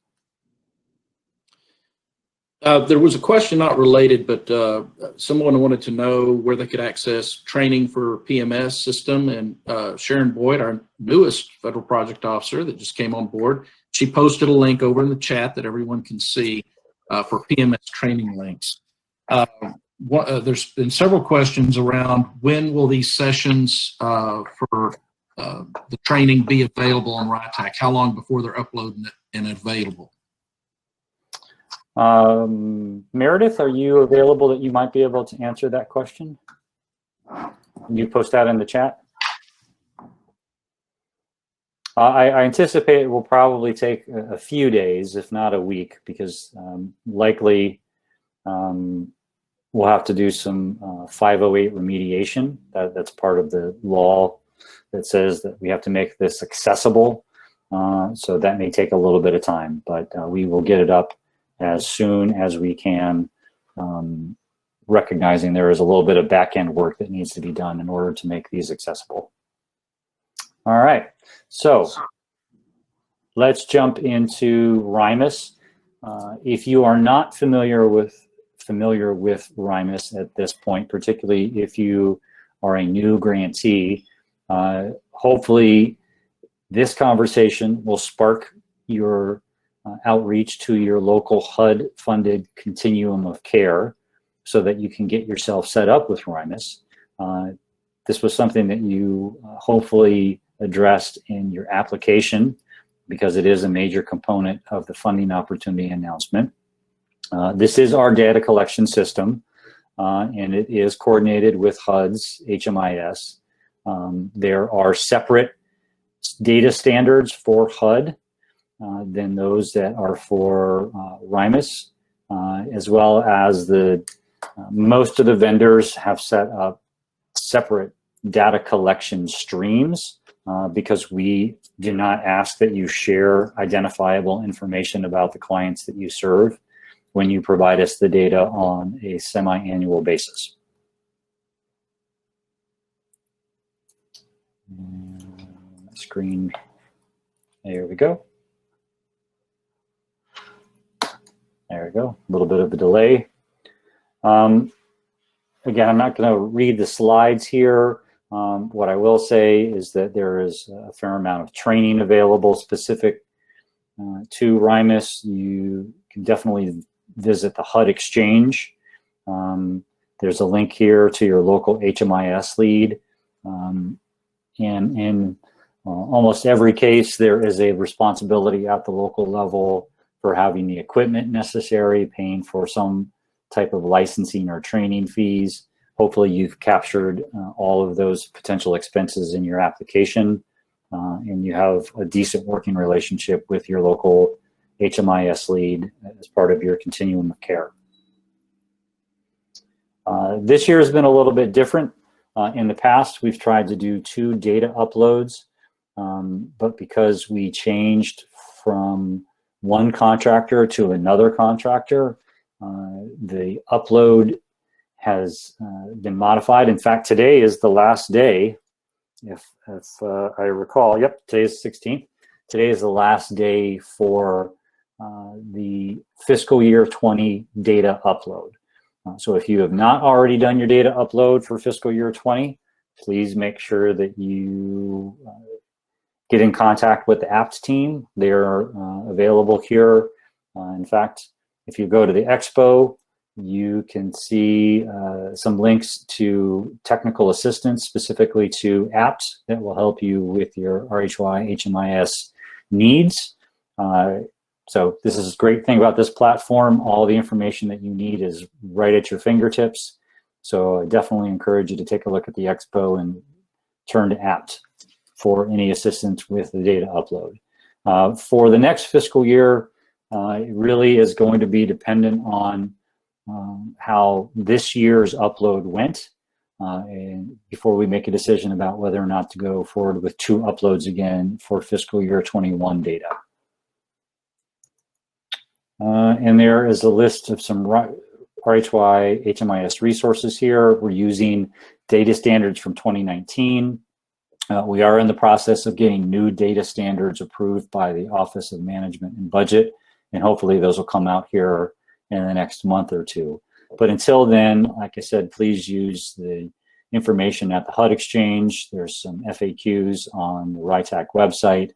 There was a question not related, but someone wanted to know where they could access training for PMS system, and Sharon Boyd, our newest federal project officer that just came on board, she posted a link over in the chat that everyone can see for PMS training links. There's been several questions around when will these sessions for the training be available on RHYTAC? How long before they're uploaded and available? Meredith, are you available that you might be able to answer that question? Can you post that in the chat? I anticipate it will probably take a few days, if not a week, because likely we'll have to do some 508 remediation. That's part of the law that says that we have to make this accessible. So that may take a little bit of time, but we will get it up as soon as we can, recognizing there is a little bit of back-end work that needs to be done in order to make these accessible. All right, so let's jump into RHYMIS. If you are not familiar with RHYMIS at this point, particularly if you are a new grantee, hopefully this conversation will spark your outreach to your local HUD-funded continuum of care so that you can get yourself set up with RHYMIS. This was something that you hopefully addressed in your application because it is a major component of the funding opportunity announcement. This is our data collection system, and it is coordinated with HUD's HMIS. There are separate data standards for HUD than those that are for RHYMIS, as well as most of the vendors have set up separate data collection streams because we do not ask that you share identifiable information about the clients that you serve when you provide us the data on a semi-annual basis. Screen, there we go. There we go, a little bit of a delay. Again, I'm not going to read the slides here. What I will say is that there is a fair amount of training available specific to RHYMIS. You can definitely visit the HUD Exchange. There's a link here to your local HMIS lead. And in almost every case, there is a responsibility at the local level for having the equipment necessary, paying for some type of licensing or training fees. Hopefully you've captured all of those potential expenses in your application and you have a decent working relationship with your local HMIS lead as part of your continuum of care. This year has been a little bit different. In the past, we've tried to do 2 data uploads, but because we changed from one contractor to another contractor, the upload has been modified. In fact, today is the last day, if I recall. Yep, today is 16th. Today is the last day for the fiscal year 20 data upload. So if you have not already done your data upload for fiscal year 20, please make sure that you get in contact with the APT team. They're available here. In fact, if you go to the expo, you can see some links to technical assistance specifically to APT that will help you with your RHY HMIS needs. So this is a great thing about this platform. All the information that you need is right at your fingertips. So I definitely encourage you to take a look at the expo and turn to APT for any assistance with the data upload. For the next fiscal year, it really is going to be dependent on how this year's upload went and before we make a decision about whether or not to go forward with 2 uploads again for fiscal year 21 data. And there is a list of some RHY HMIS resources here. We're using data standards from 2019. We are in the process of getting new data standards approved by the Office of Management and Budget, and hopefully those will come out here in the next month or 2. But until then, like I said, please use the information at the HUD Exchange. There's some FAQs on the RITAC website,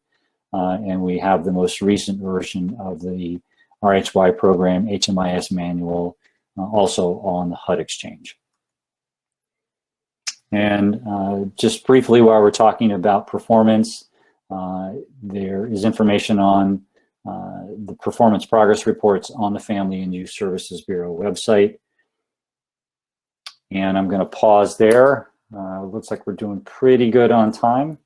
and we have the most recent version of the RHY program HMIS manual also on the HUD Exchange. And just briefly, while we're talking about performance, there is information on the performance progress reports on the Family and Youth Services Bureau website. And I'm going to pause there. Looks like we're doing pretty good on time.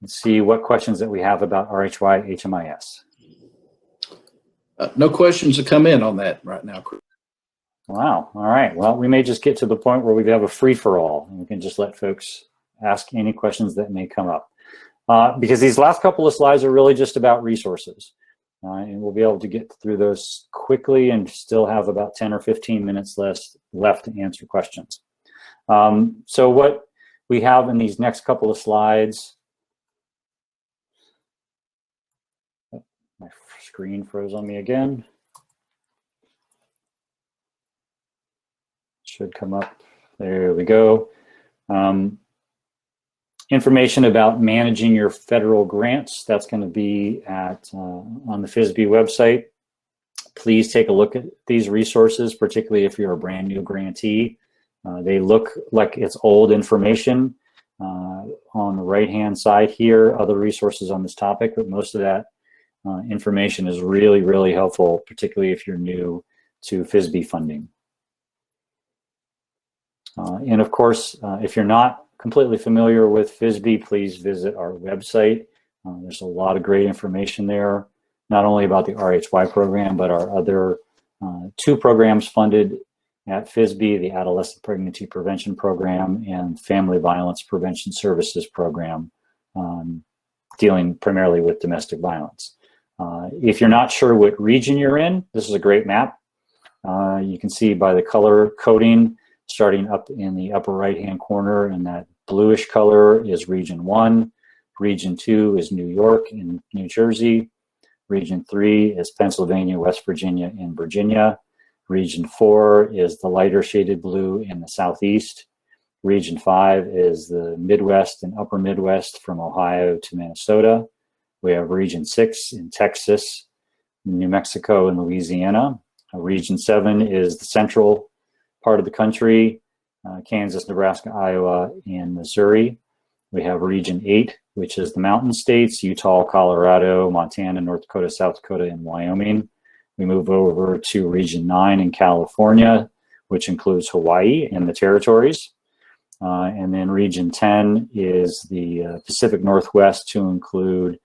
Let's see what questions that we have about RHY HMIS. No questions to come in on that right now, Chris. Wow. All right. Well, we may just get to the point where we have a free-for-all, and we can just let folks ask any questions that may come up. Because these last couple of slides are really just about resources. And we'll be able to get through those quickly and still have about 10 or 15 minutes left to answer questions. So what we have in these next couple of slides, my screen froze on me again. Should come up. There we go. Information about managing your federal grants. That's going to be at on the FSBE website. Please take a look at these resources, particularly if you're a brand new grantee. They look like it's old information. On the right-hand side here, other resources on this topic, but most of that information is really, really helpful, particularly if you're new to FSBE funding. And of course, if you're not completely familiar with FSBE, please visit our website. There's a lot of great information there, not only about the RHY program, but our other 2 programs funded at FSBE, the Adolescent Pregnancy Prevention Program and Family Violence Prevention Services Program, dealing primarily with domestic violence. If you're not sure what region you're in, this is a great map. You can see by the color coding, starting up in the upper right-hand corner, and that bluish color is Region 1. Region 2 is New York and New Jersey. Region 3 is Pennsylvania, West Virginia, and Virginia. Region 4 is the lighter shaded blue in the Southeast. Region 5 is the Midwest and Upper Midwest from Ohio to Minnesota. We have Region 6 in Texas, New Mexico, and Louisiana. Region 7 is the central part of the country, Kansas, Nebraska, Iowa, and Missouri. We have Region 8, which is the mountain states, Utah, Colorado, Montana, North Dakota, South Dakota, and Wyoming. We move over to Region 9 in California, which includes Hawaii and the territories. And then Region 10 is the Pacific Northwest to include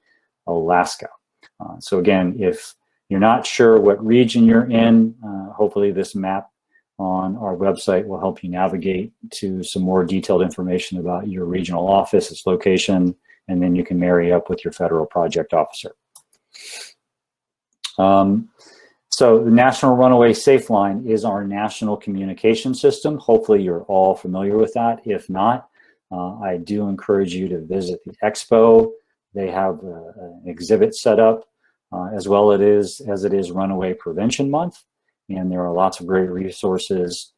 Alaska. So again, if you're not sure what region you're in, hopefully this map on our website will help you navigate to some more detailed information about your regional office, its location, and then you can marry up with your federal project officer. So the National Runaway Safe Line is our national communication system. Hopefully you're all familiar with that. If not, I do encourage you to visit the expo. They have an exhibit set up as well as it is Runaway Prevention Month. And there are lots of great resources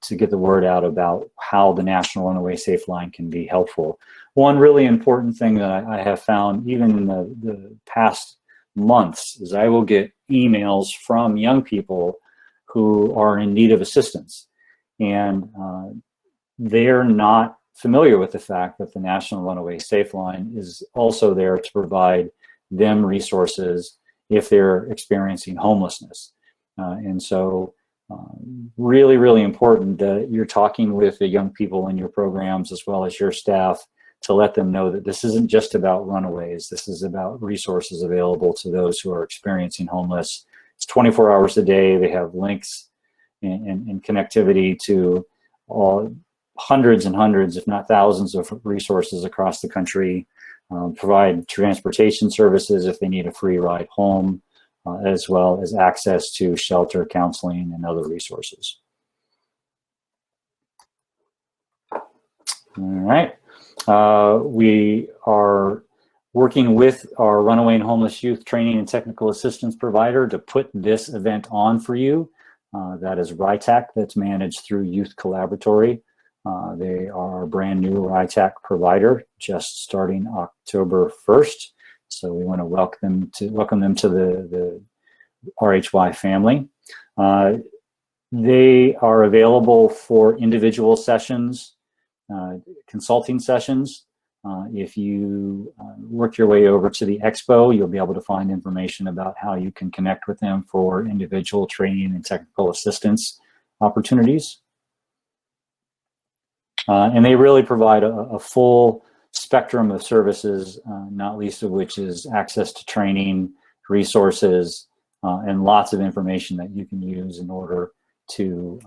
to get the word out about how the National Runaway Safe Line can be helpful. One really important thing that I have found even in the past months is I will get emails from young people who are in need of assistance. And they're not familiar with the fact that the National Runaway Safe Line is also there to provide them resources if they're experiencing homelessness. And so really, really important that you're talking with the young people in your programs as well as your staff to let them know that this isn't just about runaways. This is about resources available to those who are experiencing homeless. It's 24 hours a day. They have links and connectivity to all hundreds and hundreds, if not thousands of resources across the country, provide transportation services if they need a free ride home, as well as access to shelter, counseling, and other resources. All right. We are working with our Runaway and Homeless Youth Training and Technical Assistance provider to put this event on for you. That is RHY, that's managed through Youth Collaboratory. They are a brand new RHY provider, just starting October 1st. So we want to welcome them to the RHY family. They are available for individual sessions, consulting sessions. If you work your way over to the expo, you'll be able to find information about how you can connect with them for individual training and technical assistance opportunities. And they really provide a full spectrum of services, not least of which is access to training, resources, and lots of information that you can use in order to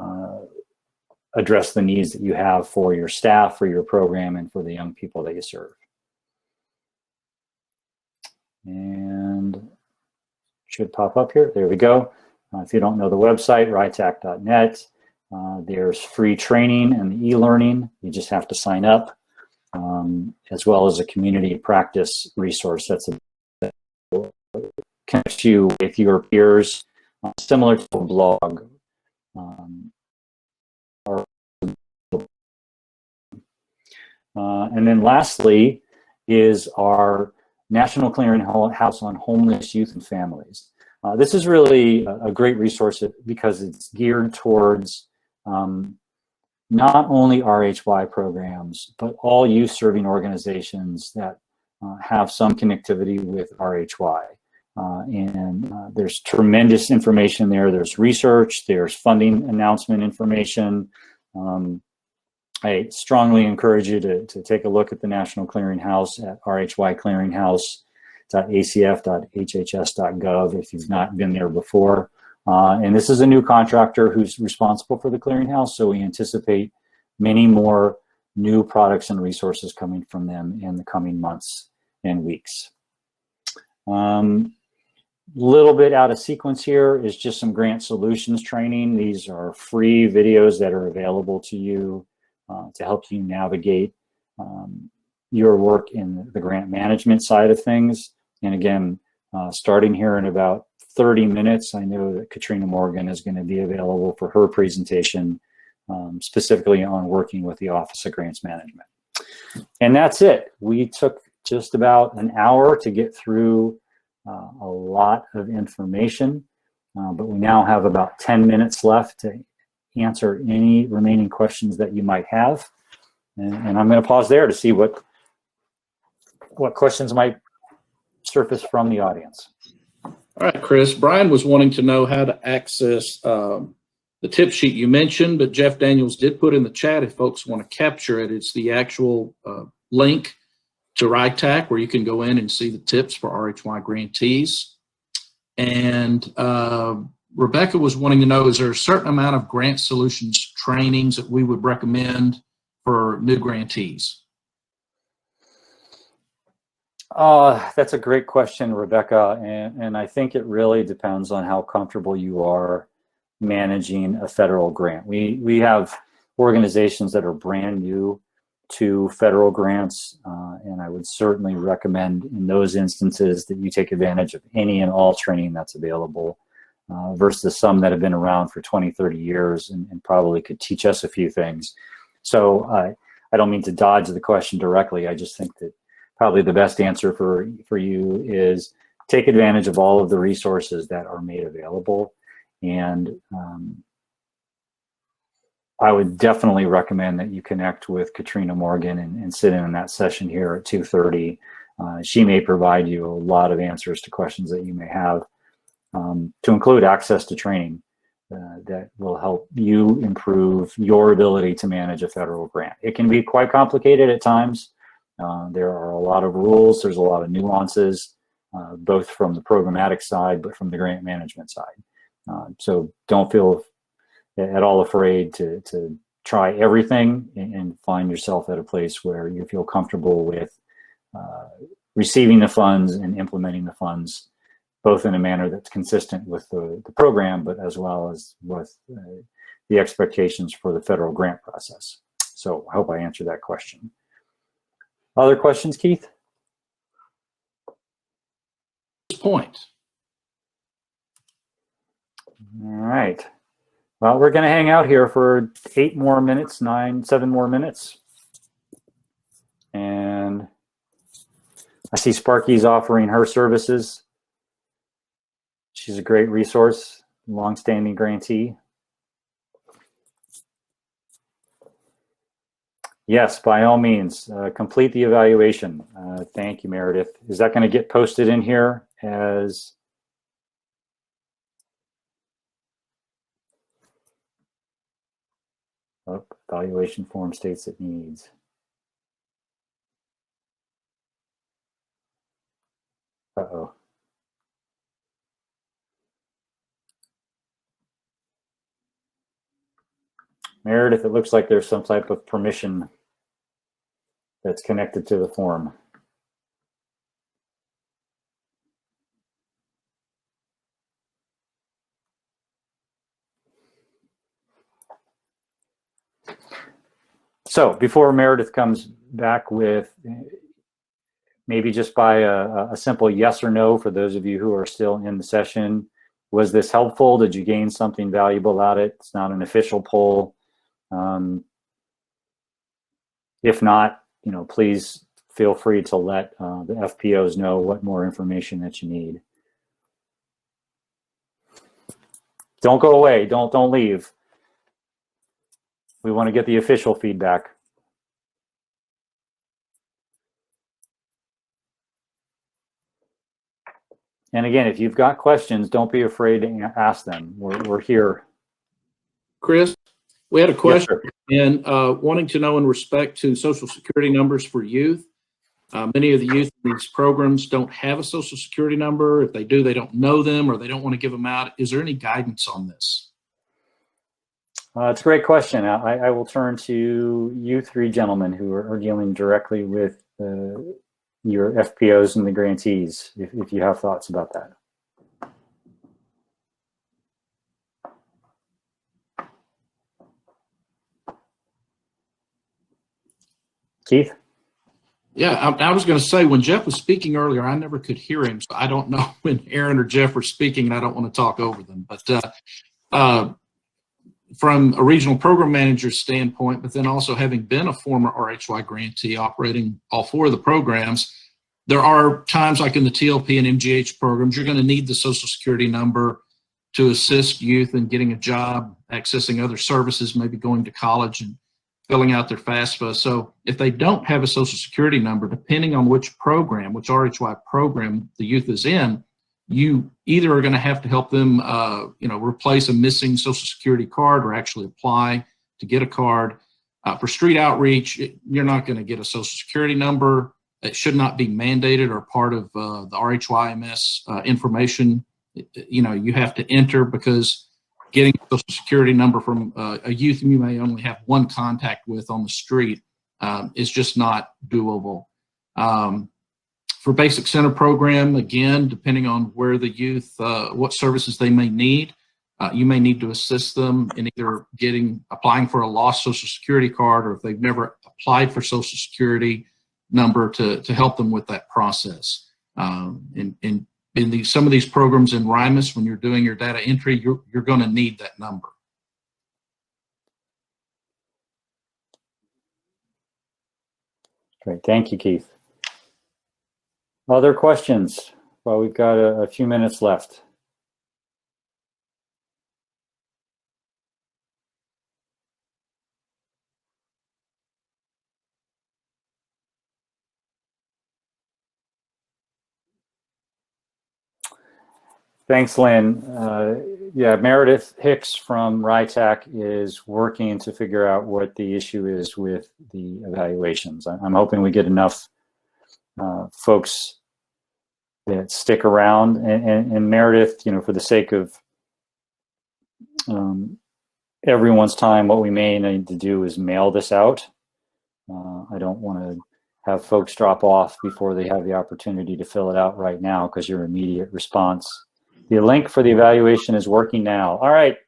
address the needs that you have for your staff, for your program, and for the young people that you serve. And should pop up here. There we go. If you don't know the website, rytac.net. There's free training and e-learning. You just have to sign up, as well as a community practice resource that's connects you with your peers, similar to a blog. And then lastly is our National Clearinghouse on Homeless Youth and Families. This is really a great resource because it's geared towards not only RHY programs, but all youth serving organizations that have some connectivity with RHY. There's tremendous information there. There's research, there's funding announcement information. I strongly encourage you to take a look at the National Clearinghouse at rhyclearinghouse.acf.hhs.gov if you've not been there before. And this is a new contractor who's responsible for the clearinghouse, so we anticipate many more new products and resources coming from them in the coming months and weeks. Little bit out of sequence here is just some grant solutions training. These are free videos that are available to you to help you navigate your work in the grant management side of things. And again, starting here in about 30 minutes, I know that Katrina Morgan is going to be available for her presentation, specifically on working with the Office of Grants Management. And that's it. We took just about an hour to get through a lot of information, but we now have about 10 minutes left to answer any remaining questions that you might have. And I'm going to pause there to see what questions might surface from the audience. All right, Chris. Brian was wanting to know how to access the tip sheet you mentioned, but Jeff Daniels did put in the chat if folks want to capture it. It's the actual link to RHY where you can go in and see the tips for RHY grantees. And Rebecca was wanting to know, is there a certain amount of grant solutions trainings that we would recommend for new grantees? That's a great question, Rebecca. And I think it really depends on how comfortable you are managing a federal grant. We have organizations that are brand new to federal grants, and I would certainly recommend in those instances that you take advantage of any and all training that's available versus some that have been around for 20, 30 years and probably could teach us a few things. So I don't mean to dodge the question directly. I just think that probably the best answer for you is take advantage of all of the resources that are made available. And I would definitely recommend that you connect with Katrina Morgan and sit in that session here at 2:30. She may provide you a lot of answers to questions that you may have, to include access to training that will help you improve your ability to manage a federal grant. It can be quite complicated at times. There are a lot of rules, there's a lot of nuances, both from the programmatic side, but from the grant management side. So don't feel at all afraid to try everything and find yourself at a place where you feel comfortable with receiving the funds and implementing the funds, both in a manner that's consistent with the program, but as well as with the expectations for the federal grant process. So I hope I answered that question. Other questions, Keith? Point. All right. Well, we're going to hang out here for 7 more minutes. And I see Sparky's offering her services. She's a great resource, longstanding grantee. Yes, by all means, complete the evaluation. Thank you, Meredith. Is that going to get posted in here as... Oh, evaluation form states it needs. Uh-oh. Meredith, it looks like there's some type of permission that's connected to the form. So before Meredith comes back with, maybe just by a simple yes or no for those of you who are still in the session, was this helpful? Did you gain something valuable out of it? It's not an official poll. If not, please feel free to let the FPOs know what more information that you need. Don't go away. Don't leave. We want to get the official feedback. And again, if you've got questions, don't be afraid to ask them. We're here. Chris, we had a question, yes, and wanting to know in respect to Social Security numbers for youth. Many of the youth in these programs don't have a Social Security number. If they do, they don't know them or they don't want to give them out. Is there any guidance on this? It's a great question. I will turn to you three gentlemen who are dealing directly with your FPOs and the grantees, if you have thoughts about that. Keith? Yeah, I was going to say, when Jeff was speaking earlier, I never could hear him, so I don't know when Aaron or Jeff were speaking, and I don't want to talk over them. But from a regional program manager's standpoint, but then also having been a former RHY grantee operating all four of the programs, there are times like in the TLP and MGH programs, you're going to need the Social Security number to assist youth in getting a job, accessing other services, maybe going to college and filling out their FAFSA. So if they don't have a Social Security number, depending on which program, which RHY program the youth is in, you either are going to have to help them, replace a missing Social Security card or actually apply to get a card. For street outreach, you're not going to get a Social Security number. It should not be mandated or part of the RHYMS information. You have to enter, because getting a Social Security number from a youth you may only have one contact with on the street is just not doable. For Basic Center program, again, depending on where the youth, what services they may need, you may need to assist them in either applying for a lost Social Security card, or if they've never applied for Social Security, number to help them with that process. In some of these programs in RHYMIS, when you're doing your data entry, you're going to need that number. Great, thank you, Keith. Other questions? Well, we've got a few minutes left. Thanks, Lynn. Yeah, Meredith Hicks from RHYTAC is working to figure out what the issue is with the evaluations. I'm hoping we get enough folks that stick around. And Meredith, you know, for the sake of everyone's time, what we may need to do is mail this out. I don't want to have folks drop off before they have the opportunity to fill it out right now because your immediate response. The link for the evaluation is working now. All right,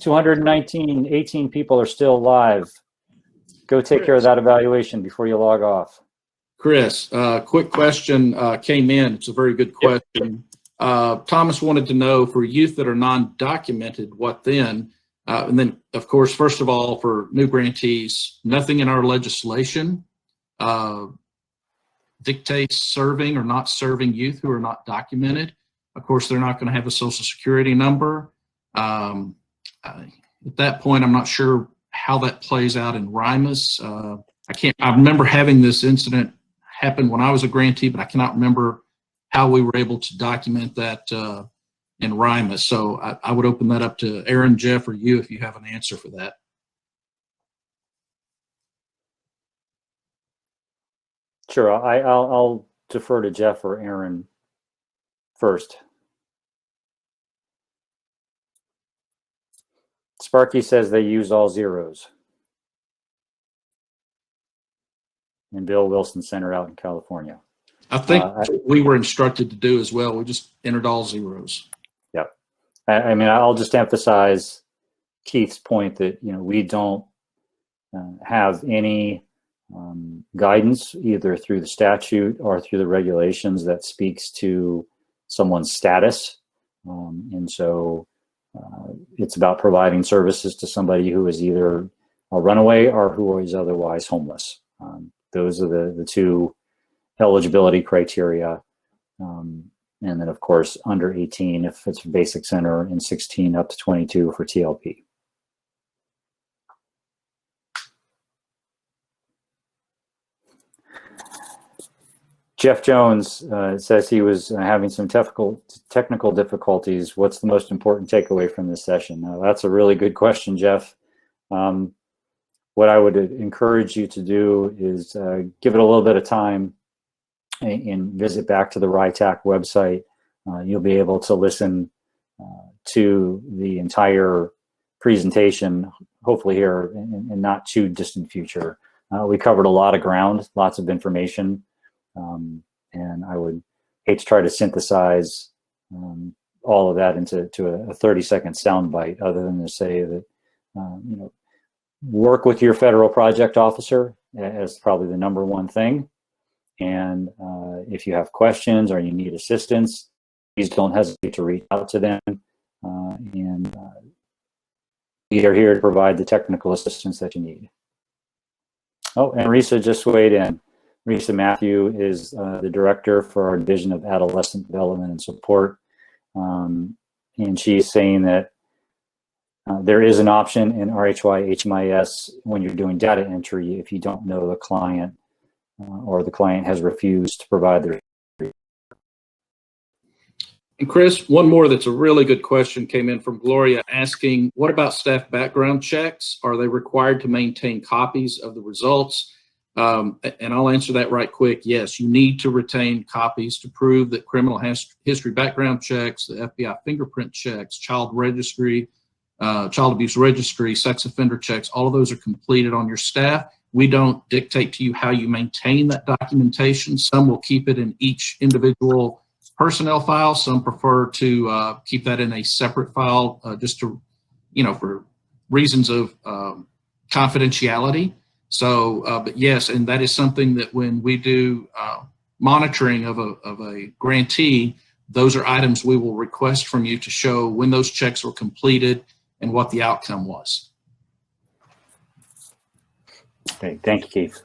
18 people are still live. Go take care of that evaluation before you log off. Chris, quick question came in. It's a very good question. Thomas wanted to know, for youth that are non-documented, what then? And then, of course, first of all, for new grantees, nothing in our legislation dictates serving or not serving youth who are not documented. Of course, they're not going to have a social security number. At that point, I'm not sure how that plays out in RHYMIS. I remember having this incident happen when I was a grantee, but I cannot remember how we were able to document that in RHYMIS. So I would open that up to Aaron, Jeff, or you if you have an answer for that. Sure, I'll defer to Jeff or Aaron first. Sparky says they use all zeros. And Bill Wilson Center out in California. I think we were instructed to do as well. We just entered all zeros. Yeah. I mean, I'll just emphasize Keith's point that, you know, we don't have any guidance either through the statute or through the regulations that speaks to someone's status. And so it's about providing services to somebody who is either a runaway or who is otherwise homeless. Those are the two eligibility criteria. And then, of course, under 18 if it's basic center, and 16 up to 22 for TLP. Jeff Jones says he was having some technical difficulties. What's the most important takeaway from this session? Now, that's a really good question, Jeff. What I would encourage you to do is give it a little bit of time and visit back to the RHYTAC website. You'll be able to listen to the entire presentation, hopefully here in not too distant future. We covered a lot of ground, lots of information. And I would hate to try to synthesize all of that into a 30-second soundbite, other than to say that, you know, work with your federal project officer as probably the number one thing. And if you have questions or you need assistance, please don't hesitate to reach out to them. And we are here to provide the technical assistance that you need. Oh, and Risa just weighed in. Risa Matthew is the director for our Division of Adolescent Development and Support. And she's saying that there is an option in RHY HMIS when you're doing data entry if you don't know the client or the client has refused to provide their. And Chris, one more that's a really good question came in from Gloria asking, what about staff background checks? Are they required to maintain copies of the results? And I'll answer that right quick. Yes, you need to retain copies to prove that criminal history background checks, the FBI fingerprint checks, child registry, child abuse registry, sex offender checks, all of those are completed on your staff. We don't dictate to you how you maintain that documentation. Some will keep it in each individual personnel file. Some prefer to keep that in a separate file just to, you know, for reasons of confidentiality. So, but yes, and that is something that when we do monitoring of a grantee, those are items we will request from you to show when those checks were completed and what the outcome was. Okay, thank you, Keith.